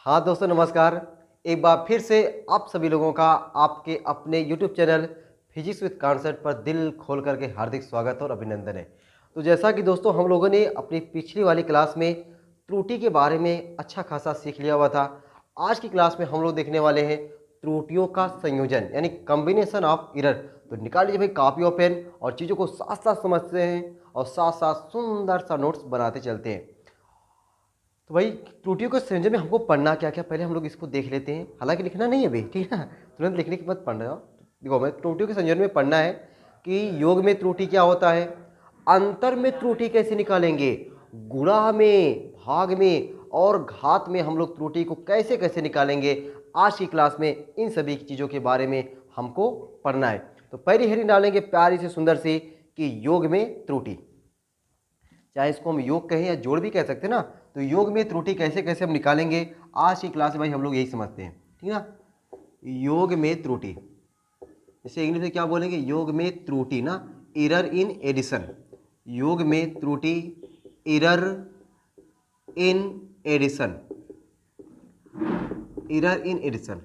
हाँ दोस्तों नमस्कार। एक बार फिर से आप सभी लोगों का आपके अपने YouTube channel physics with concept पर दिल खोल करके हार्दिक स्वागत और अभिनंदन है। तो जैसा कि दोस्तों हम लोगों ने अपनी पिछली वाली क्लास में त्रुटि के बारे में अच्छा खासा सीख लिया हुआ था। आज की क्लास में हम लोग देखने वाले हैं त्रुटियों का संयोजन यानी कॉम्बिनेशन ऑफ एरर। तो निकाल लीजिए भाई कॉपी और पेन और चीज़ों को साथ साथ समझते हैं और साथ साथ सुंदर सा नोट्स बनाते चलते हैं। तो भाई त्रुटियों के संयोजन में हमको पढ़ना क्या क्या, पहले हम लोग इसको देख लेते हैं। हालांकि लिखना नहीं है भाई, ठीक है ना, तुरंत लिखने की मत पढ़ना हो। देखो हमें त्रुटियों के संयोजन में पढ़ना है कि योग में त्रुटि क्या होता है, अंतर में त्रुटि कैसे निकालेंगे, गुणा में, भाग में और घात में हम लोग त्रुटि को कैसे कैसे निकालेंगे। आज की क्लास में इन सभी चीज़ों के बारे में हमको पढ़ना है। तो पहली हेडिंग डालेंगे प्यारी से सुंदर सी कि योग में त्रुटि, चाहे इसको हम योग कहें या जोड़ भी कह सकते हैं ना। तो योग में त्रुटि कैसे कैसे हम निकालेंगे आज की क्लास में भाई हम लोग यही समझते हैं, ठीक है ना। योग में त्रुटि, जैसे इंग्लिश में क्या बोलेंगे, योग में त्रुटि ना, एरर इन एडिशन। योग में त्रुटि, error in addition, error in addition.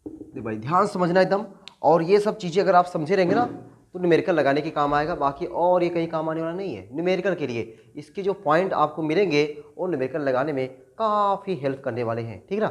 देखो भाई ध्यान समझना एकदम, और ये सब चीज़ें अगर आप समझे रहेंगे ना तो न्यूमेरिकल लगाने के काम आएगा। बाकी और ये कहीं काम आने वाला नहीं है। न्यूमेरिकल के लिए इसके जो पॉइंट आपको मिलेंगे वो न्यूमेरिकल लगाने में काफ़ी हेल्प करने वाले हैं, ठीक है ना।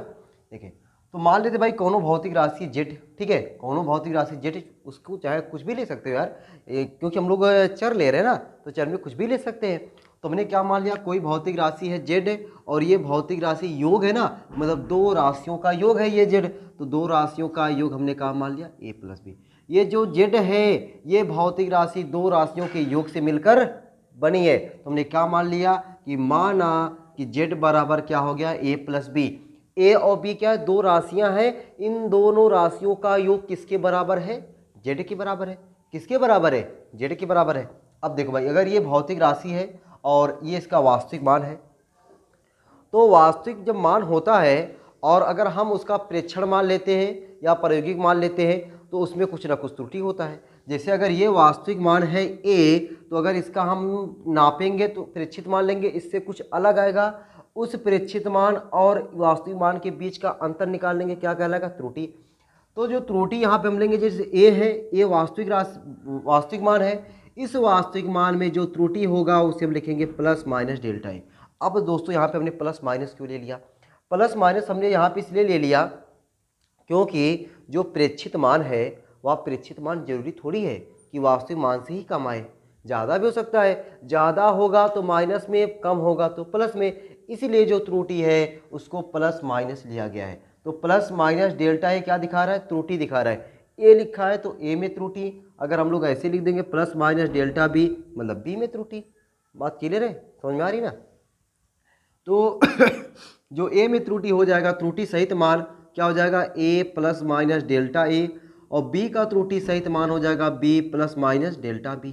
देखिए तो मान लेते भाई कोनो भौतिक राशि जेड, ठीक है, कोनो भौतिक राशि जेड, उसको चाहे कुछ भी ले सकते हो यार, क्योंकि हम लोग चर ले रहे हैं ना, तो चर में कुछ भी ले सकते हैं। तो हमने क्या मान लिया, कोई भौतिक राशि है जेड और ये भौतिक राशि योग है ना, मतलब दो राशियों का योग है ये जेड। तो दो राशियों का योग हमने कहा मान लिया ए प्लस बी। ये जो जेड है ये भौतिक राशि दो राशियों के योग से मिलकर बनी है। तो हमने क्या मान लिया कि माना कि जेड बराबर क्या हो गया, ए प्लस बी। ए और बी क्या है, दो राशियां हैं, इन दोनों राशियों का योग किसके बराबर है, जेड के बराबर है। किसके बराबर है, जेड के बराबर है। अब देखो भाई अगर ये भौतिक राशि है और ये इसका वास्तविक मान है, तो वास्तविक जब मान होता है और अगर हम उसका प्रेक्षण मान लेते हैं या प्रायोगिक मान लेते हैं तो उसमें कुछ ना कुछ त्रुटि होता है। जैसे अगर ये वास्तविक मान है ए, तो अगर इसका हम नापेंगे तो प्रेक्षित मान लेंगे, इससे कुछ अलग आएगा। उस प्रेक्षित मान और वास्तविक मान के बीच का अंतर निकाल लेंगे, क्या कहलाएगा, त्रुटि। तो जो त्रुटि यहाँ पे हम लेंगे, जैसे ए है, ये वास्तविक वास्तविक मान है, इस वास्तविक मान में जो त्रुटि होगा उसे हम लिखेंगे प्लस माइनस डेल्टा ए। अब दोस्तों यहाँ पे हमने प्लस माइनस क्यों ले लिया, प्लस माइनस हमने यहाँ पे इसलिए ले लिया क्योंकि जो प्रेक्षित मान है वह प्रेक्षित मान जरूरी थोड़ी है कि वास्तविक मान से ही कम आए, ज़्यादा भी हो सकता है, ज़्यादा होगा तो माइनस में, कम होगा तो प्लस में, इसीलिए जो त्रुटि है उसको प्लस माइनस लिया गया है। तो प्लस माइनस डेल्टा ए क्या दिखा रहा है, त्रुटि दिखा रहा है। ए लिखा है तो ए में त्रुटि, अगर हम लोग ऐसे लिख देंगे प्लस माइनस डेल्टा बी मतलब बी में त्रुटि। बात क्लियर है, समझ में आ रही ना। तो जो ए में त्रुटि हो जाएगा, त्रुटि सहित मान क्या हो जाएगा, A plus minus delta A, और बी का त्रुटि सहित मान हो जाएगा B plus minus delta B.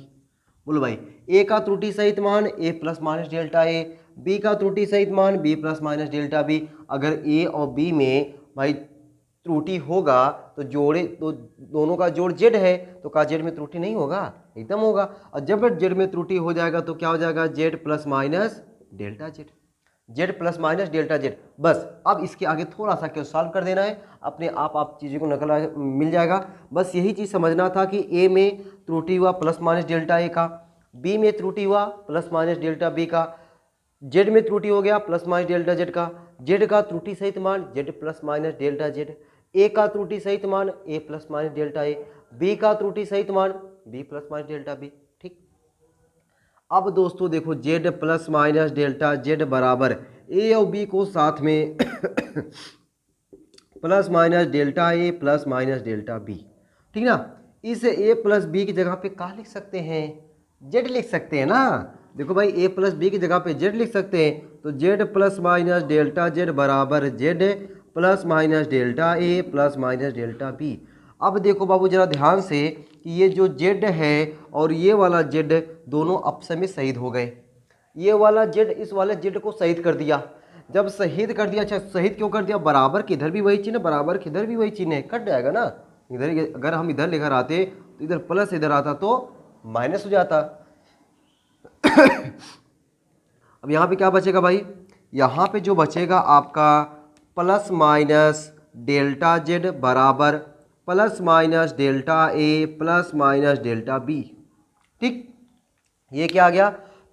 बोलो भाई ए का त्रुटि सहित मान A plus minus delta A, B का त्रुटि सहित मान B plus minus delta B. अगर ए और बी में भाई त्रुटि होगा तो जोड़े तो दोनों का जोड़ जेड है, तो का जेड में त्रुटि नहीं होगा, एकदम होगा। और जब जेड में त्रुटि हो जाएगा तो क्या हो जाएगा, Z plus minus delta Z, Z plus minus delta Z. बस अब इसके आगे थोड़ा सा क्यों सॉल्व कर देना है, अपने आप चीज़ों को नकल मिल जाएगा। बस यही चीज़ समझना था कि ए में त्रुटि हुआ प्लस माइनस डेल्टा ए का, बी में त्रुटि हुआ प्लस माइनस डेल्टा बी का, जेड में त्रुटि हो गया प्लस माइनस डेल्टा जेड का, जेड का त्रुटि सहित मान Z plus minus delta Z, A का त्रुटि सहित मान A plus minus delta A, B का त्रुटि सहित मान B plus minus delta B. ठीक, अब दोस्तों देखो Z plus minus delta Z बराबर ए और बी को साथ में plus minus delta A plus minus delta B, ठीक ना। इस ए प्लस बी की जगह पे क्या लिख सकते हैं, जेड लिख सकते हैं ना। देखो भाई ए प्लस बी की जगह पे जेड लिख सकते हैं, तो Z plus minus delta Z बराबर Z plus minus delta A plus minus delta B. अब देखो बाबू जरा ध्यान से कि ये जो जेड है और ये वाला जेड दोनों आपस में शहीद हो गए। ये वाला जेड इस वाले जेड को शहीद कर दिया। जब शहीद कर दिया, अच्छा शहीद क्यों कर दिया, बराबर की इधर भी वही चिन्ह, बराबर की इधर भी वही चिन्ह है, कट जाएगा ना। इधर अगर हम इधर लेकर आते तो इधर प्लस इधर आता तो माइनस हो जाता। अब यहाँ पे क्या बचेगा भाई, यहाँ पे जो बचेगा आपका प्लस माइनस डेल्टा जेड बराबर plus minus delta A plus minus delta B. ठीक, ये क्या आ गया,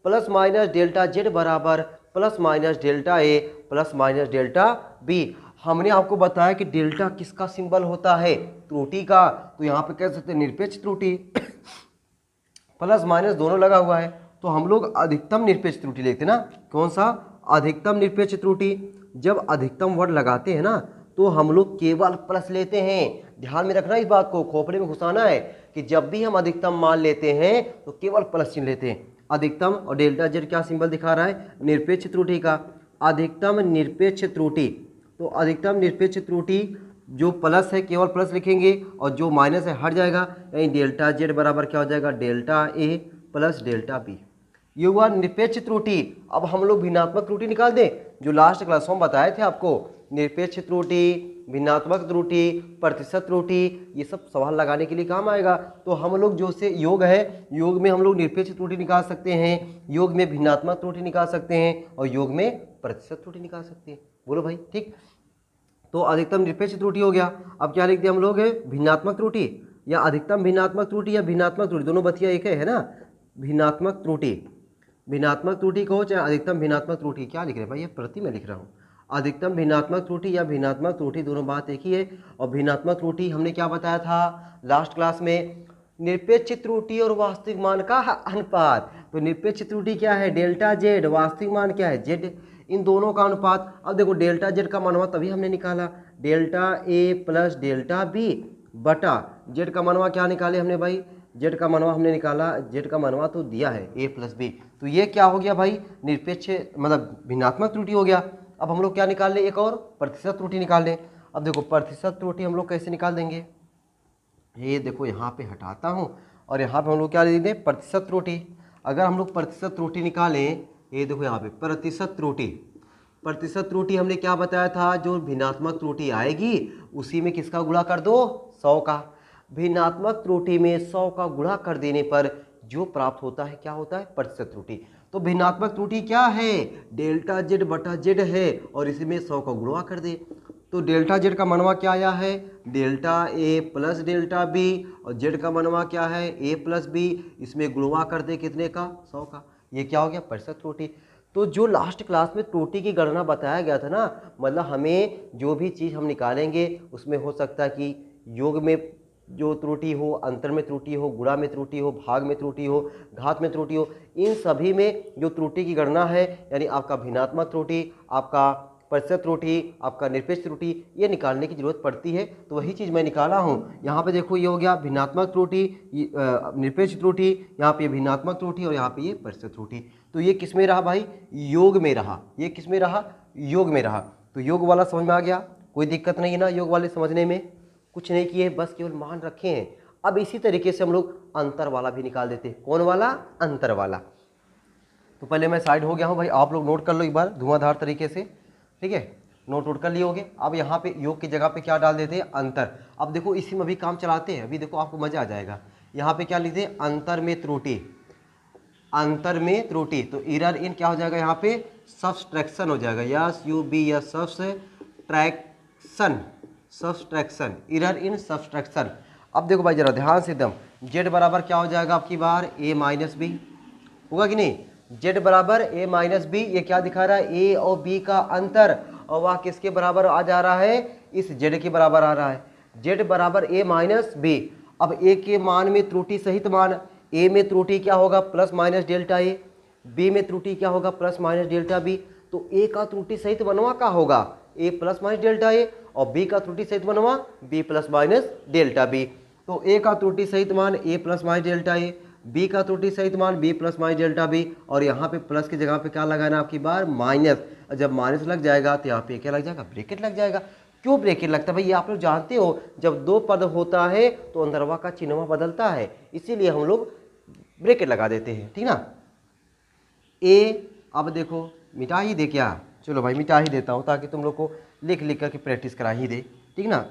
प्लस माइनस डेल्टा जेड बराबर plus minus delta A plus minus delta B. हमने आपको बताया कि डेल्टा किसका सिंबल होता है, त्रुटि का, तो यहाँ पे कह सकते हैं निरपेक्ष त्रुटि। प्लस माइनस दोनों लगा हुआ है तो हम लोग अधिकतम निरपेक्ष त्रुटि लेते हैं ना। कौन सा, अधिकतम निरपेक्ष त्रुटि। जब अधिकतम वर्ड लगाते हैं ना तो हम लोग केवल प्लस लेते हैं। ध्यान में रखना इस बात को, खोपड़े में घुसाना है कि जब भी हम अधिकतम मान लेते हैं तो केवल प्लस चिन्ह लेते हैं। अधिकतम, और डेल्टा जेड क्या सिंबल दिखा रहा है, निरपेक्ष त्रुटि का। अधिकतम निरपेक्ष त्रुटि, तो अधिकतम निरपेक्ष त्रुटि जो प्लस है केवल प्लस लिखेंगे और जो माइनस है हट जाएगा, यानी डेल्टा जेड बराबर क्या हो जाएगा, delta A plus delta B. ये हुआ निरपेक्ष त्रुटि। अब हम लोग भिन्नात्मक त्रुटि निकाल दें, जो लास्ट क्लास में बताए थे आपको, निरपेक्ष त्रुटि, भिन्नात्मक त्रुटि, प्रतिशत त्रुटि, ये सब सवाल लगाने के लिए काम आएगा। तो हम लोग जो से योग है, योग में हम लोग निरपेक्ष त्रुटि निकाल सकते हैं, योग में भिन्नात्मक त्रुटि निकाल सकते हैं और योग में प्रतिशत त्रुटि निकाल सकते हैं। बोलो भाई, ठीक। तो अधिकतम निरपेक्ष त्रुटि हो गया। अब क्या लिखते हैं हम लोग, भिन्नात्मक त्रुटि या अधिकतम भिन्नात्मक त्रुटि या भिन्नात्मक त्रुटि, दोनों बतिया एक है ना। भिन्नात्मक त्रुटि, भिन्नात्मक त्रुटि कहो चाहे अधिकतम भिन्नात्मक त्रुटि, क्या लिख रहे हैं भाई, ये प्रति में लिख रहा हूँ। अधिकतम भिन्नात्मक त्रुटि या भिन्नात्मक त्रुटि दोनों बात एक ही है। और भिन्नात्मक त्रुटि हमने क्या बताया था लास्ट क्लास में, निरपेक्ष त्रुटि और वास्तविक मान का अनुपात। तो निरपेक्ष त्रुटि क्या है, डेल्टा जेड, वास्तविक मान क्या है, जेड, इन दोनों का अनुपात। अब देखो डेल्टा जेड का मानवा तभी हमने निकाला, delta A plus delta B बटा जेड का मानवा क्या निकाले हमने भाई, जेड का मानवा हमने निकाला, जेड का मानवा तो दिया है ए प्लस बी। तो ये क्या हो गया भाई, निरपेक्ष मतलब भिन्नात्मक त्रुटि हो गया। अब हम लोग क्या निकाल लें, एक और प्रतिशत त्रुटि निकाल लें। अब देखो प्रतिशत त्रुटि हम लोग कैसे निकाल देंगे, ये देखो यहाँ पे हटाता हूँ और यहाँ पे हम लोग क्या लिख दें, प्रतिशत त्रुटि। अगर हम लोग प्रतिशत त्रुटि निकालें, ये देखो यहाँ पे प्रतिशत त्रुटि, प्रतिशत त्रुटि हमने क्या बताया था, जो भिन्नात्मक त्रुटि आएगी उसी में किसका गुणा कर दो, 100 का। भिन्नात्मक त्रुटि में 100 का गुणा कर देने पर जो प्राप्त होता है क्या होता है, प्रतिशत त्रुटि। तो भिन्नात्मक त्रुटि क्या है, डेल्टा जेड बटा जेड है और इसमें 100 का गुणा कर दे। तो डेल्टा जेड का मनवा क्या आया है, delta A plus delta B, और जेड का मनवा क्या है, ए प्लस बी, इसमें गुणा कर दे कितने का, 100 का। ये क्या हो गया, प्रतिशत त्रुटि। तो जो लास्ट क्लास में त्रुटि की गणना बताया गया था ना, मतलब हमें जो भी चीज़ हम निकालेंगे उसमें हो सकता है कि योग में जो त्रुटि हो, अंतर में त्रुटि हो, गुणा में त्रुटि हो, भाग में त्रुटि हो, घात में त्रुटि हो, इन सभी में जो त्रुटि की गणना है, यानी आपका भिन्नात्मक त्रुटि, आपका प्रतिशत त्रुटि, आपका निरपेक्ष त्रुटि, ये निकालने की जरूरत पड़ती है। तो वही चीज़ मैं निकाला हूँ। यहाँ पे देखो ये हो गया भिन्नात्मक त्रुटि, निरपेक्ष त्रुटि, यहाँ पे भिन्नात्मक त्रुटि और यहाँ पे ये प्रतिशत त्रुटि। तो ये किस में रहा भाई, योग में रहा। ये किस में रहा, योग में रहा। तो योग वाला समझ में आ गया, कोई दिक्कत नहीं है ना योग वाले समझने में, कुछ नहीं किए, बस केवल मान रखे हैं। अब इसी तरीके से हम लोग अंतर वाला भी निकाल देते हैं। कौन वाला, अंतर वाला। तो पहले मैं साइड हो गया हूँ भाई, आप लोग नोट कर लो एक बार धुआंधार तरीके से, ठीक है, नोट कर लिए होगे। अब यहाँ पे योग की जगह पे क्या डाल देते हैं, अंतर। अब देखो इसी में भी काम चलाते हैं, अभी देखो आपको मजा आ जाएगा। यहाँ पे क्या लिखते हैं, अंतर में त्रुटि, अंतर में त्रुटि। तो एरर इन क्या हो जाएगा, यहाँ पे सब्सट्रैक्शन हो जाएगा, S U B S, subtraction, subtraction, error in subtraction. अब देखो भाई जरा ध्यान से एकदम, जेड बराबर क्या हो जाएगा आपकी बार, ए माइनस बी होगा कि नहीं, जेड बराबर ए माइनस बी। ये क्या दिखा रहा है, ए और बी का अंतर, और वह किसके बराबर आ जा रहा है, इस जेड के बराबर आ रहा है, जेड बराबर ए माइनस बी। अब ए के मान में त्रुटि सहित मान, ए में त्रुटि क्या होगा, plus minus delta A, B में त्रुटि क्या होगा, प्लस माइनस डेल्टा बी। तो ए का त्रुटि सहित मनवा का होगा, A plus minus delta A, और बी का त्रुटि सहित मनवा B plus minus delta B. तो ए का त्रुटि सहित मान A plus minus delta A, B का त्रुटि सहित मान B plus minus delta B, और यहाँ पे प्लस की जगह पे क्या लगाना आपकी बार, माइनस। जब माइनस लग जाएगा तो यहाँ पे क्या लग जाएगा, ब्रैकेट लग जाएगा। क्यों ब्रैकेट लगता है भाई, ये आप लोग जानते हो, जब दो पद होता है तो अंदरवा का चिन्हवा बदलता है, इसीलिए हम लोग ब्रैकेट लगा देते हैं, ठीक ना। ए अब देखो मिटा ही दे क्या, चलो भाई मिटा ही देता हूँ ताकि तुम लोग को लिख लिख करके प्रैक्टिस करा ही दे, ठीक ना।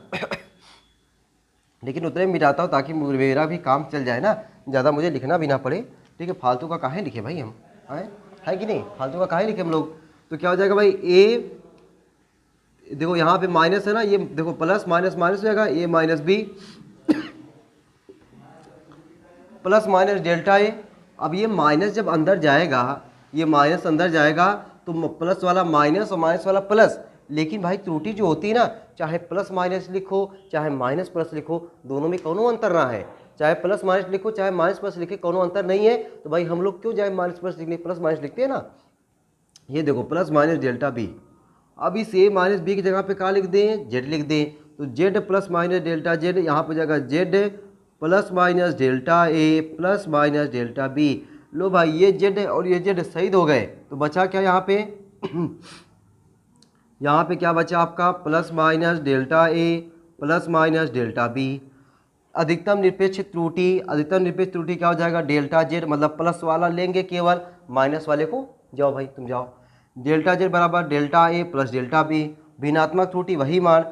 लेकिन उतने मिटाता हूँ ताकि मेरा भी काम चल जाए ना, ज़्यादा मुझे लिखना भी ना पड़े, ठीक है। फालतू का काहे लिखे भाई हम, है कि नहीं, फालतू का काहे लिखे हम लोग। तो क्या हो जाएगा भाई, ए देखो यहाँ पे माइनस है ना, ये देखो प्लस माइनस माइनस हो जाएगा, A minus B plus minus delta A. अब ये माइनस जब अंदर जाएगा, ये माइनस अंदर जाएगा तो प्लस वाला माइनस और माइनस वाला प्लस। लेकिन भाई त्रुटि जो होती है ना, चाहे प्लस माइनस लिखो चाहे माइनस प्लस लिखो, दोनों में कोनो अंतर ना है। चाहे प्लस माइनस लिखो चाहे माइनस प्लस लिखे, कोनो अंतर नहीं है। तो भाई हम लोग क्यों जाए माइनस प्लस लिखने, प्लस माइनस लिखते हैं ना। ये देखो प्लस माइनस डेल्टा बी। अब इस ए माइनस बी की जगह पे क्या लिख दें, जेड लिख दें। तो Z plus minus delta Z, यहाँ पे जाएगा Z plus minus delta A plus minus delta B. लो भाई ये जेड और ये जेड शहीद हो गए, तो बचा क्या यहाँ पे यहाँ पे क्या बचा आपका, plus minus delta A plus minus delta B. अधिकतम निरपेक्ष त्रुटि, अधिकतम निरपेक्ष त्रुटि क्या हो जाएगा, डेल्टा जेड, मतलब प्लस वाला लेंगे केवल, माइनस वाले को जाओ भाई तुम जाओ। डेल्टा जेड बराबर delta A plus delta B. भिन्नात्मक त्रुटि वही मान,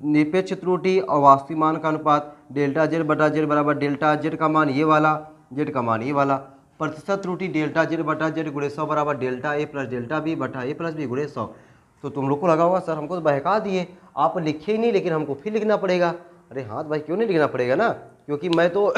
निरपेक्ष त्रुटि और वास्तविक मान का अनुपात, डेल्टा जेड बटा जेड बराबर डेल्टा जेड का मान ये वाला, जेड का मान ये वाला। प्रतिशत त्रुटि डेल्टा जेड बटा जेड गुणे 100 बराबर delta A plus delta B बटा ए प्लस बी गुणे 100। तो तुम लोग को लगा होगा सर हमको तो बहका दिए, आप लिखे ही नहीं, लेकिन हमको फिर लिखना पड़ेगा। अरे हाँ भाई क्यों नहीं लिखना पड़ेगा ना, क्योंकि मैं तो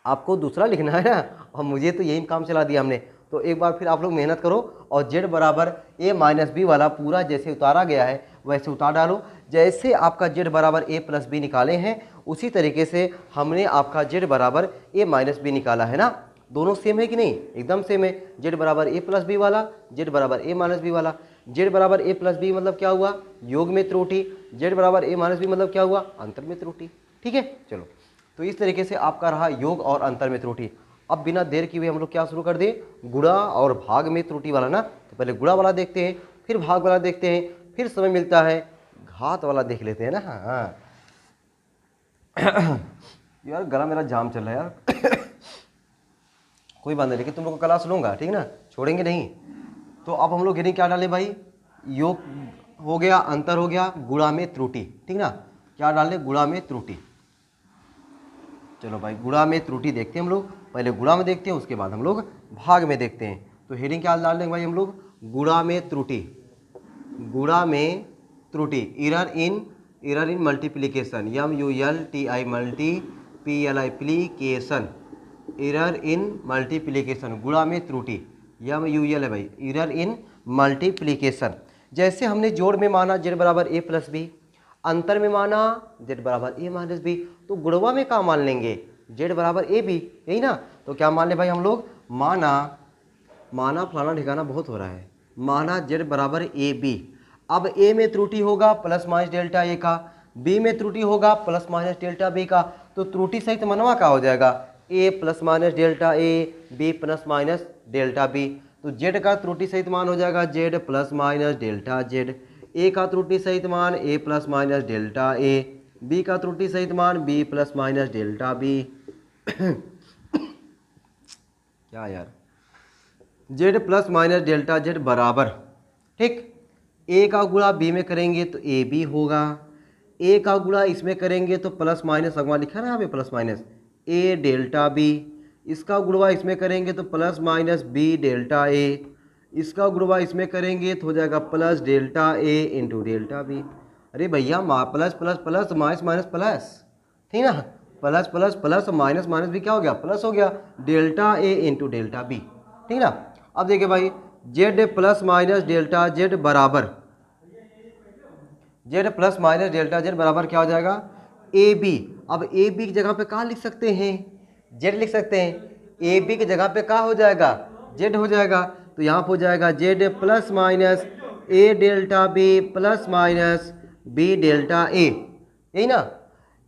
आपको दूसरा लिखना है ना, और मुझे तो यही काम चला दिया हमने। तो एक बार फिर आप लोग मेहनत करो और जेड बराबर ए माइनस बी वाला पूरा जैसे उतारा गया है वैसे उतार डालो। जैसे आपका जेड बराबर ए प्लस बी निकाले हैं उसी तरीके से हमने आपका जेड बराबर ए माइनस बी निकाला है ना। दोनों सेम है कि नहीं, एकदम सेम है। जेड बराबर ए प्लस बी वाला, जेड बराबर ए माइनस बी वाला। जेड बराबर ए प्लस बी मतलब क्या हुआ, योग में त्रुटि। जेड बराबर ए माइनस बी मतलब क्या हुआ, अंतर में त्रुटि। ठीक है, चलो तो इस तरीके से आपका रहा योग और अंतर में त्रुटि। अब बिना देर किए हम लोग क्या शुरू कर दें, गुणा और भाग में त्रुटि वाला ना। तो पहले गुणा वाला देखते हैं, फिर भाग वाला देखते हैं, फिर समय मिलता है घात वाला देख लेते हैं ना। हाँ यार गला मेरा जाम चल रहा है यार कोई बात नहीं, लेकिन तुम लोग को क्लास लूँगा, ठीक ना, छोड़ेंगे नहीं। तो अब हम लोग यानी क्या डालें भाई, योग हो गया, अंतर हो गया, गुणा में त्रुटि, ठीक ना। क्या डालें, गुणा में त्रुटि। चलो भाई गुणा में त्रुटि देखते हैं हम लोग, पहले गुणा में देखते हैं उसके बाद हम लोग भाग में देखते हैं। तो हेडिंग क्या डाल देंगे भाई हम लोग, गुणा में त्रुटि। गुणा में त्रुटि, error in multiplication, MULTI multiplication, error in multiplication, गुणा में त्रुटि, MUL है भाई, एरर इन मल्टीप्लिकेशन। जैसे हमने जोड़ में माना जेड बराबर ए प्लस बी, अंतर में माना जेड बराबर ए माइनस बी, तो गुणवा में क्या मान लेंगे, जेड बराबर ए बी, यही ना। तो क्या मान ले भाई हम लोग, माना फलाना ठिकाना बहुत हो रहा है, माना जेड बराबर ए बी। अब ए में त्रुटि होगा प्लस माइनस डेल्टा ए का, बी में त्रुटि होगा प्लस माइनस डेल्टा बी का। तो त्रुटि सहित मनवा क्या हो जाएगा, A plus minus delta A, B plus minus delta B. तो जेड का त्रुटि सहित मान हो जाएगा Z plus minus delta Z. A का त्रुटि सहित मान A plus minus delta A, B का त्रुटि सहित मान B plus minus delta B. क्या यार, Z plus minus delta Z बराबर, ठीक, ए का गुणा बी में करेंगे तो ए बी होगा, ए का गुणा इसमें करेंगे तो प्लस माइनस, अगवा लिखा ना यहाँ पे plus minus, A delta B. इसका गुणा इसमें करेंगे तो प्लस माइनस बी डेल्टा ए, इसका गुणा इसमें करेंगे तो हो जाएगा plus delta A into delta B. अरे भैया plus plus plus minus minus plus, ठीक ना, plus plus plus minus minus भी क्या हो गया, प्लस हो गया, delta A into delta B, ठीक ना। अब देखिए भाई Z plus minus delta Z बराबर, Z plus minus delta Z बराबर क्या हो जाएगा, ए बी। अब ए बी की जगह पे क्या लिख सकते हैं, जेड लिख सकते हैं, ए बी की जगह पे क्या हो जाएगा, जेड हो जाएगा। तो यहाँ पर हो जाएगा Z plus minus A delta B plus minus B delta A, यही ना।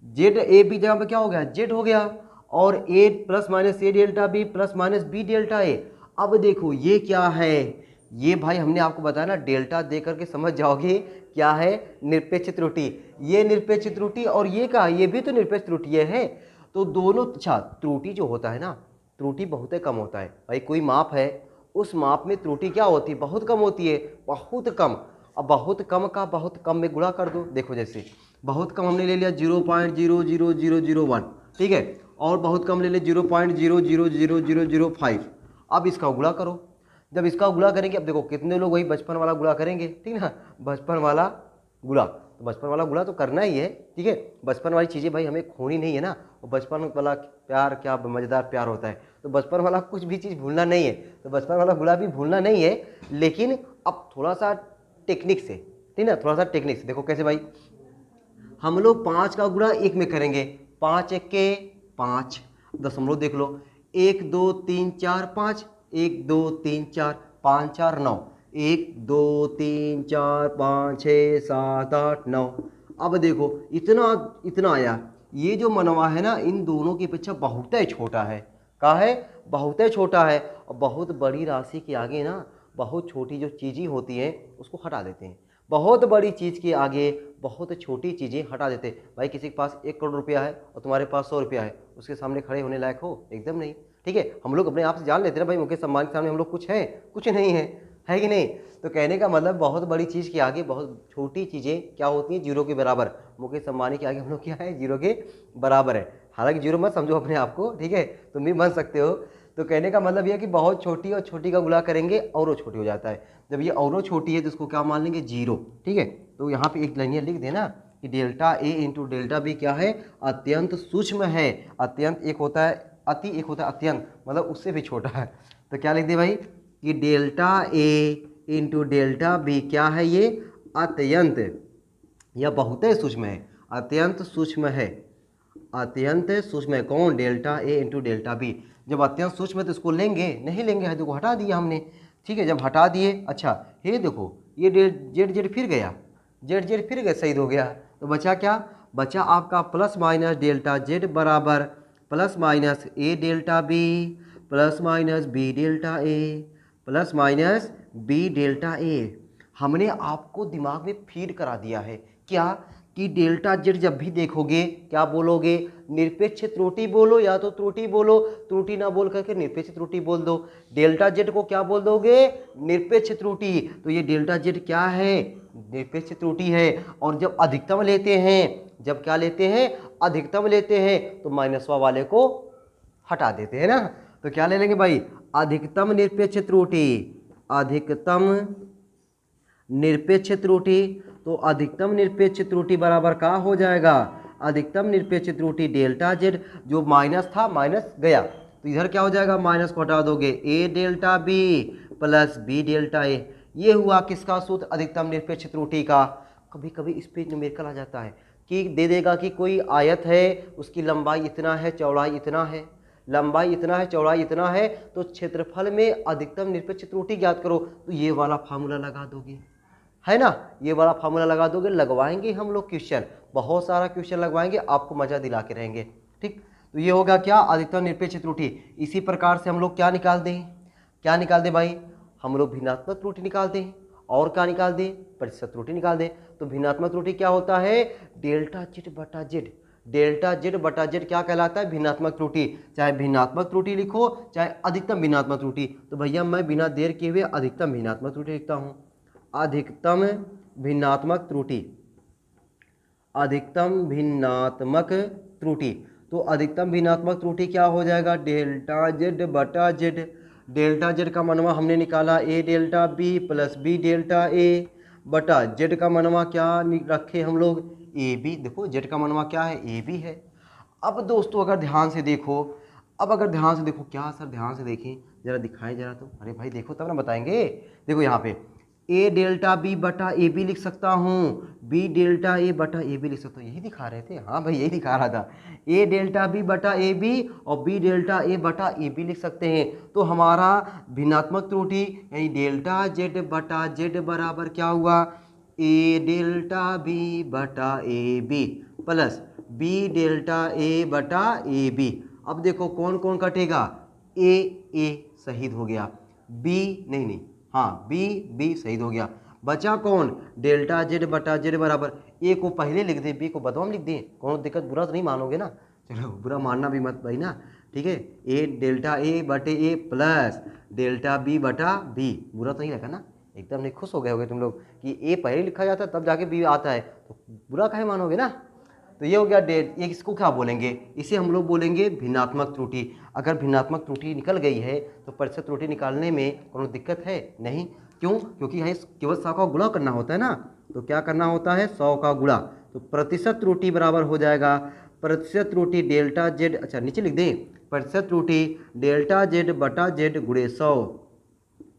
जेड ए बी जगह पे क्या हो गया, जेड हो गया, और A plus minus A delta B plus minus B delta A. अब देखो ये क्या है, ये भाई हमने आपको बताया ना, डेल्टा दे करके समझ जाओगे क्या है, निरपेक्ष त्रुटि। ये निरपेक्ष त्रुटि और ये क्या, ये भी तो निरपेक्ष त्रुटि है। तो दोनों, अच्छा त्रुटि जो होता है ना, त्रुटि बहुत कम होता है भाई। कोई माप है, उस माप में त्रुटि क्या होती है, बहुत कम होती है, बहुत कम। अब बहुत कम का बहुत कम में गुणा कर दो। देखो जैसे बहुत कम हमने ले लिया 0.00001, ठीक है, और बहुत कम ले लिया 0.0000005। अब इसका गुणा करो, जब इसका गुणा करेंगे, अब देखो कितने लोग वही बचपन वाला गुणा करेंगे, ठीक ना, बचपन वाला गुणा, तो बचपन वाला गुणा तो करना ही है, ठीक है। बचपन वाली चीज़ें भाई हमें खोनी नहीं है ना, और बचपन वाला प्यार क्या मज़ेदार प्यार होता है, तो बचपन वाला कुछ भी चीज़ भूलना नहीं है, तो बचपन वाला गुणा भी भूलना नहीं है, लेकिन अब थोड़ा सा टेक्निक से, ठीक ना, थोड़ा सा टेक्निक से देखो कैसे भाई। हम लोग 5 का गुणा 1 में करेंगे, 5 1 के 5, दशमलव देख लो, 1 2 3 4 5, 1 2 3 4 5 4 9, 1 2 3 4 5 6 7 8 9। अब देखो इतना इतना आया, ये जो मनवा है ना इन दोनों की अपेक्षा बहुत ही छोटा है, कहा है बहुत ही छोटा है। और बहुत बड़ी राशि के आगे ना बहुत छोटी जो चीज़ें होती हैं उसको हटा देते हैं, बहुत बड़ी चीज़ के आगे बहुत छोटी चीज़ें हटा देते हैं। भाई किसी के पास 1 करोड़ रुपया है और तुम्हारे पास 100 रुपया है, उसके सामने खड़े होने लायक हो? एकदम नहीं, ठीक है। हम लोग अपने आप से जान लेते हैं भाई मुकेश अंबानी के सामने हम लोग कुछ हैं? कुछ नहीं है कि नहीं। तो कहने का मतलब बहुत बड़ी चीज़ के आगे बहुत छोटी चीज़ें क्या होती हैं, जीरो के बराबर। मुकेश अंबानी के आगे हम लोग क्या है, जीरो के बराबर है। हालांकि जीरो मत समझो अपने आप को, ठीक है, तुम भी बन सकते हो। तो कहने का मतलब यह कि बहुत छोटी और छोटी का गुणा करेंगे और वो छोटी हो जाता है। जब ये और छोटी है तो इसको क्या मान लेंगे, जीरो, ठीक है। तो यहाँ पे एक लाइन लिख देना कि delta A into delta B क्या है, अत्यंत सूक्ष्म है। अत्यंत एक होता है अति, एक होता है अत्यंत, मतलब उससे भी छोटा है। तो क्या लिख दे भाई कि delta A into delta B क्या है, ये अत्यंत या बहुत ही सूक्ष्म है, अत्यंत सूक्ष्म है, अत्यंत सूक्ष्म है। कौन? Delta A into delta B. जब अत्यंत सूक्ष्म है तो इसको लेंगे नहीं लेंगे, है देखो हटा दिया हमने, ठीक है। जब हटा दिए, अच्छा ये देखो ये जेड जेड फिर गया, जेड जेड फिर गया, सही हो गया। तो बचा क्या? बचा आपका प्लस माइनस डेल्टा जेड बराबर plus minus A delta B plus minus B delta A plus minus B delta A. हमने आपको दिमाग में फीड करा दिया है क्या कि डेल्टा जेड जब भी देखोगे क्या बोलोगे, निरपेक्ष त्रुटि बोलो या तो त्रुटि बोलो, त्रुटि ना बोल करके निरपेक्ष त्रुटि बोल दो। डेल्टा जेड को क्या बोल दोगे? निरपेक्ष त्रुटि। तो ये डेल्टा जेड क्या है? निरपेक्ष त्रुटि है। और जब अधिकतम लेते हैं, जब क्या लेते हैं, अधिकतम लेते हैं, तो माइनसवा वाले को हटा देते हैं ना। तो क्या ले लेंगे भाई, अधिकतम निरपेक्ष त्रुटि, अधिकतम निरपेक्ष त्रुटि। तो अधिकतम निरपेक्ष त्रुटि बराबर क्या हो जाएगा, अधिकतम निरपेक्ष त्रुटि डेल्टा जेड, जो माइनस था माइनस गया, तो इधर क्या हो जाएगा, माइनस को हटा दोगे, A delta B plus B delta A. ये हुआ किसका सूत्र, अधिकतम निरपेक्ष त्रुटि का। कभी कभी इस पे न्यूमेरिकल आ जाता है कि दे देगा कि कोई आयत है, उसकी लंबाई इतना है, चौड़ाई इतना है, लंबाई इतना है, चौड़ाई इतना है, तो क्षेत्रफल में अधिकतम निरपेक्ष त्रुटि ज्ञात करो। तो ये वाला फार्मूला लगा दोगे, है ना, ये वाला फार्मूला लगा दोगे। लगवाएंगे हम लोग क्वेश्चन, बहुत सारा क्वेश्चन लगवाएंगे, आपको मजा दिला के रहेंगे, ठीक। तो ये होगा क्या, अधिकतम निरपेक्ष त्रुटि। इसी प्रकार से हम लोग क्या निकाल दें, क्या निकाल दें भाई, हम लोग भिन्नात्मक त्रुटि निकाल दें, और क्या निकाल दें, प्रतिशत त्रुटि निकाल दें। तो भिन्नात्मक त्रुटि क्या होता है, डेल्टा जेड बटा जेड, डेल्टा जेड बटा जेड क्या कहलाता है, भिन्नात्मक त्रुटि। चाहे भिन्नात्मक त्रुटि लिखो चाहे अधिकतम भिन्नात्मक त्रुटि। तो भैया मैं बिना देर किए हुए अधिकतम भिन्नात्मक त्रुटि लिखता हूँ, अधिकतम भिन्नात्मक त्रुटि, अधिकतम भिन्नात्मक त्रुटि। तो अधिकतम भिन्नात्मक त्रुटि क्या हो जाएगा, डेल्टा जेड बटा जेड। डेल्टा जेड का मनवा हमने निकाला A delta B plus B delta A बटा जेड का मनवा क्या रखे हम लोग, ए बी। देखो जेड का मनवा क्या है, ए बी है। अब दोस्तों अगर ध्यान से देखो, अब अगर ध्यान से देखो, क्या सर ध्यान से देखें जरा, दिखाएं जरा तो, अरे भाई देखो तब ना बताएंगे। देखो यहाँ पे ए डेल्टा बी बटा ए बी लिख सकता हूँ, बी डेल्टा ए बटा ए बी लिख सकता हूँ, यही दिखा रहे थे, हाँ भाई यही दिखा रहा था, ए डेल्टा बी बटा ए बी और बी डेल्टा ए बटा ए बी लिख सकते हैं। तो हमारा भिन्नात्मक त्रुटि यानी डेल्टा जेड बटा जेड बराबर क्या हुआ, ए डेल्टा बी बटा A B plus B delta A बटा ए बी। अब देखो कौन कौन कटेगा, ए शहीद हो गया, बी नहीं, हाँ बी शहीद हो गया, बचा कौन, डेल्टा जेड बटा जेड बराबर, ए को पहले लिख दे, बी को बाद में लिख दे, कौन दिक्कत, बुरा तो नहीं मानोगे ना, चलो बुरा मानना भी मत भाई ना, ठीक है। ए डेल्टा ए बटे ए प्लस डेल्टा बी बटा बी, बुरा तो नहीं लगा ना, एकदम नहीं खुश हो गए होगे तुम लोग कि ए पहले लिखा जाता है तब जाके बी आता है, तो बुरा काहे मानोगे ना। तो ये हो गया ये इसको क्या बोलेंगे, इसे हम लोग बोलेंगे भिन्नात्मक त्रुटि। अगर भिन्नात्मक त्रुटि निकल गई है तो प्रतिशत त्रुटि निकालने में कोई दिक्कत है नहीं, क्यों, क्योंकि यहाँ केवल शाखा को गुणा करना होता है ना, तो क्या करना होता है 100 का गुणा, तो प्रतिशत त्रुटि बराबर हो जाएगा प्रतिशत त्रुटि डेल्टा जेड, अच्छा नीचे लिख दें प्रतिशत त्रुटि डेल्टा जेड बटा जेड गुणे 100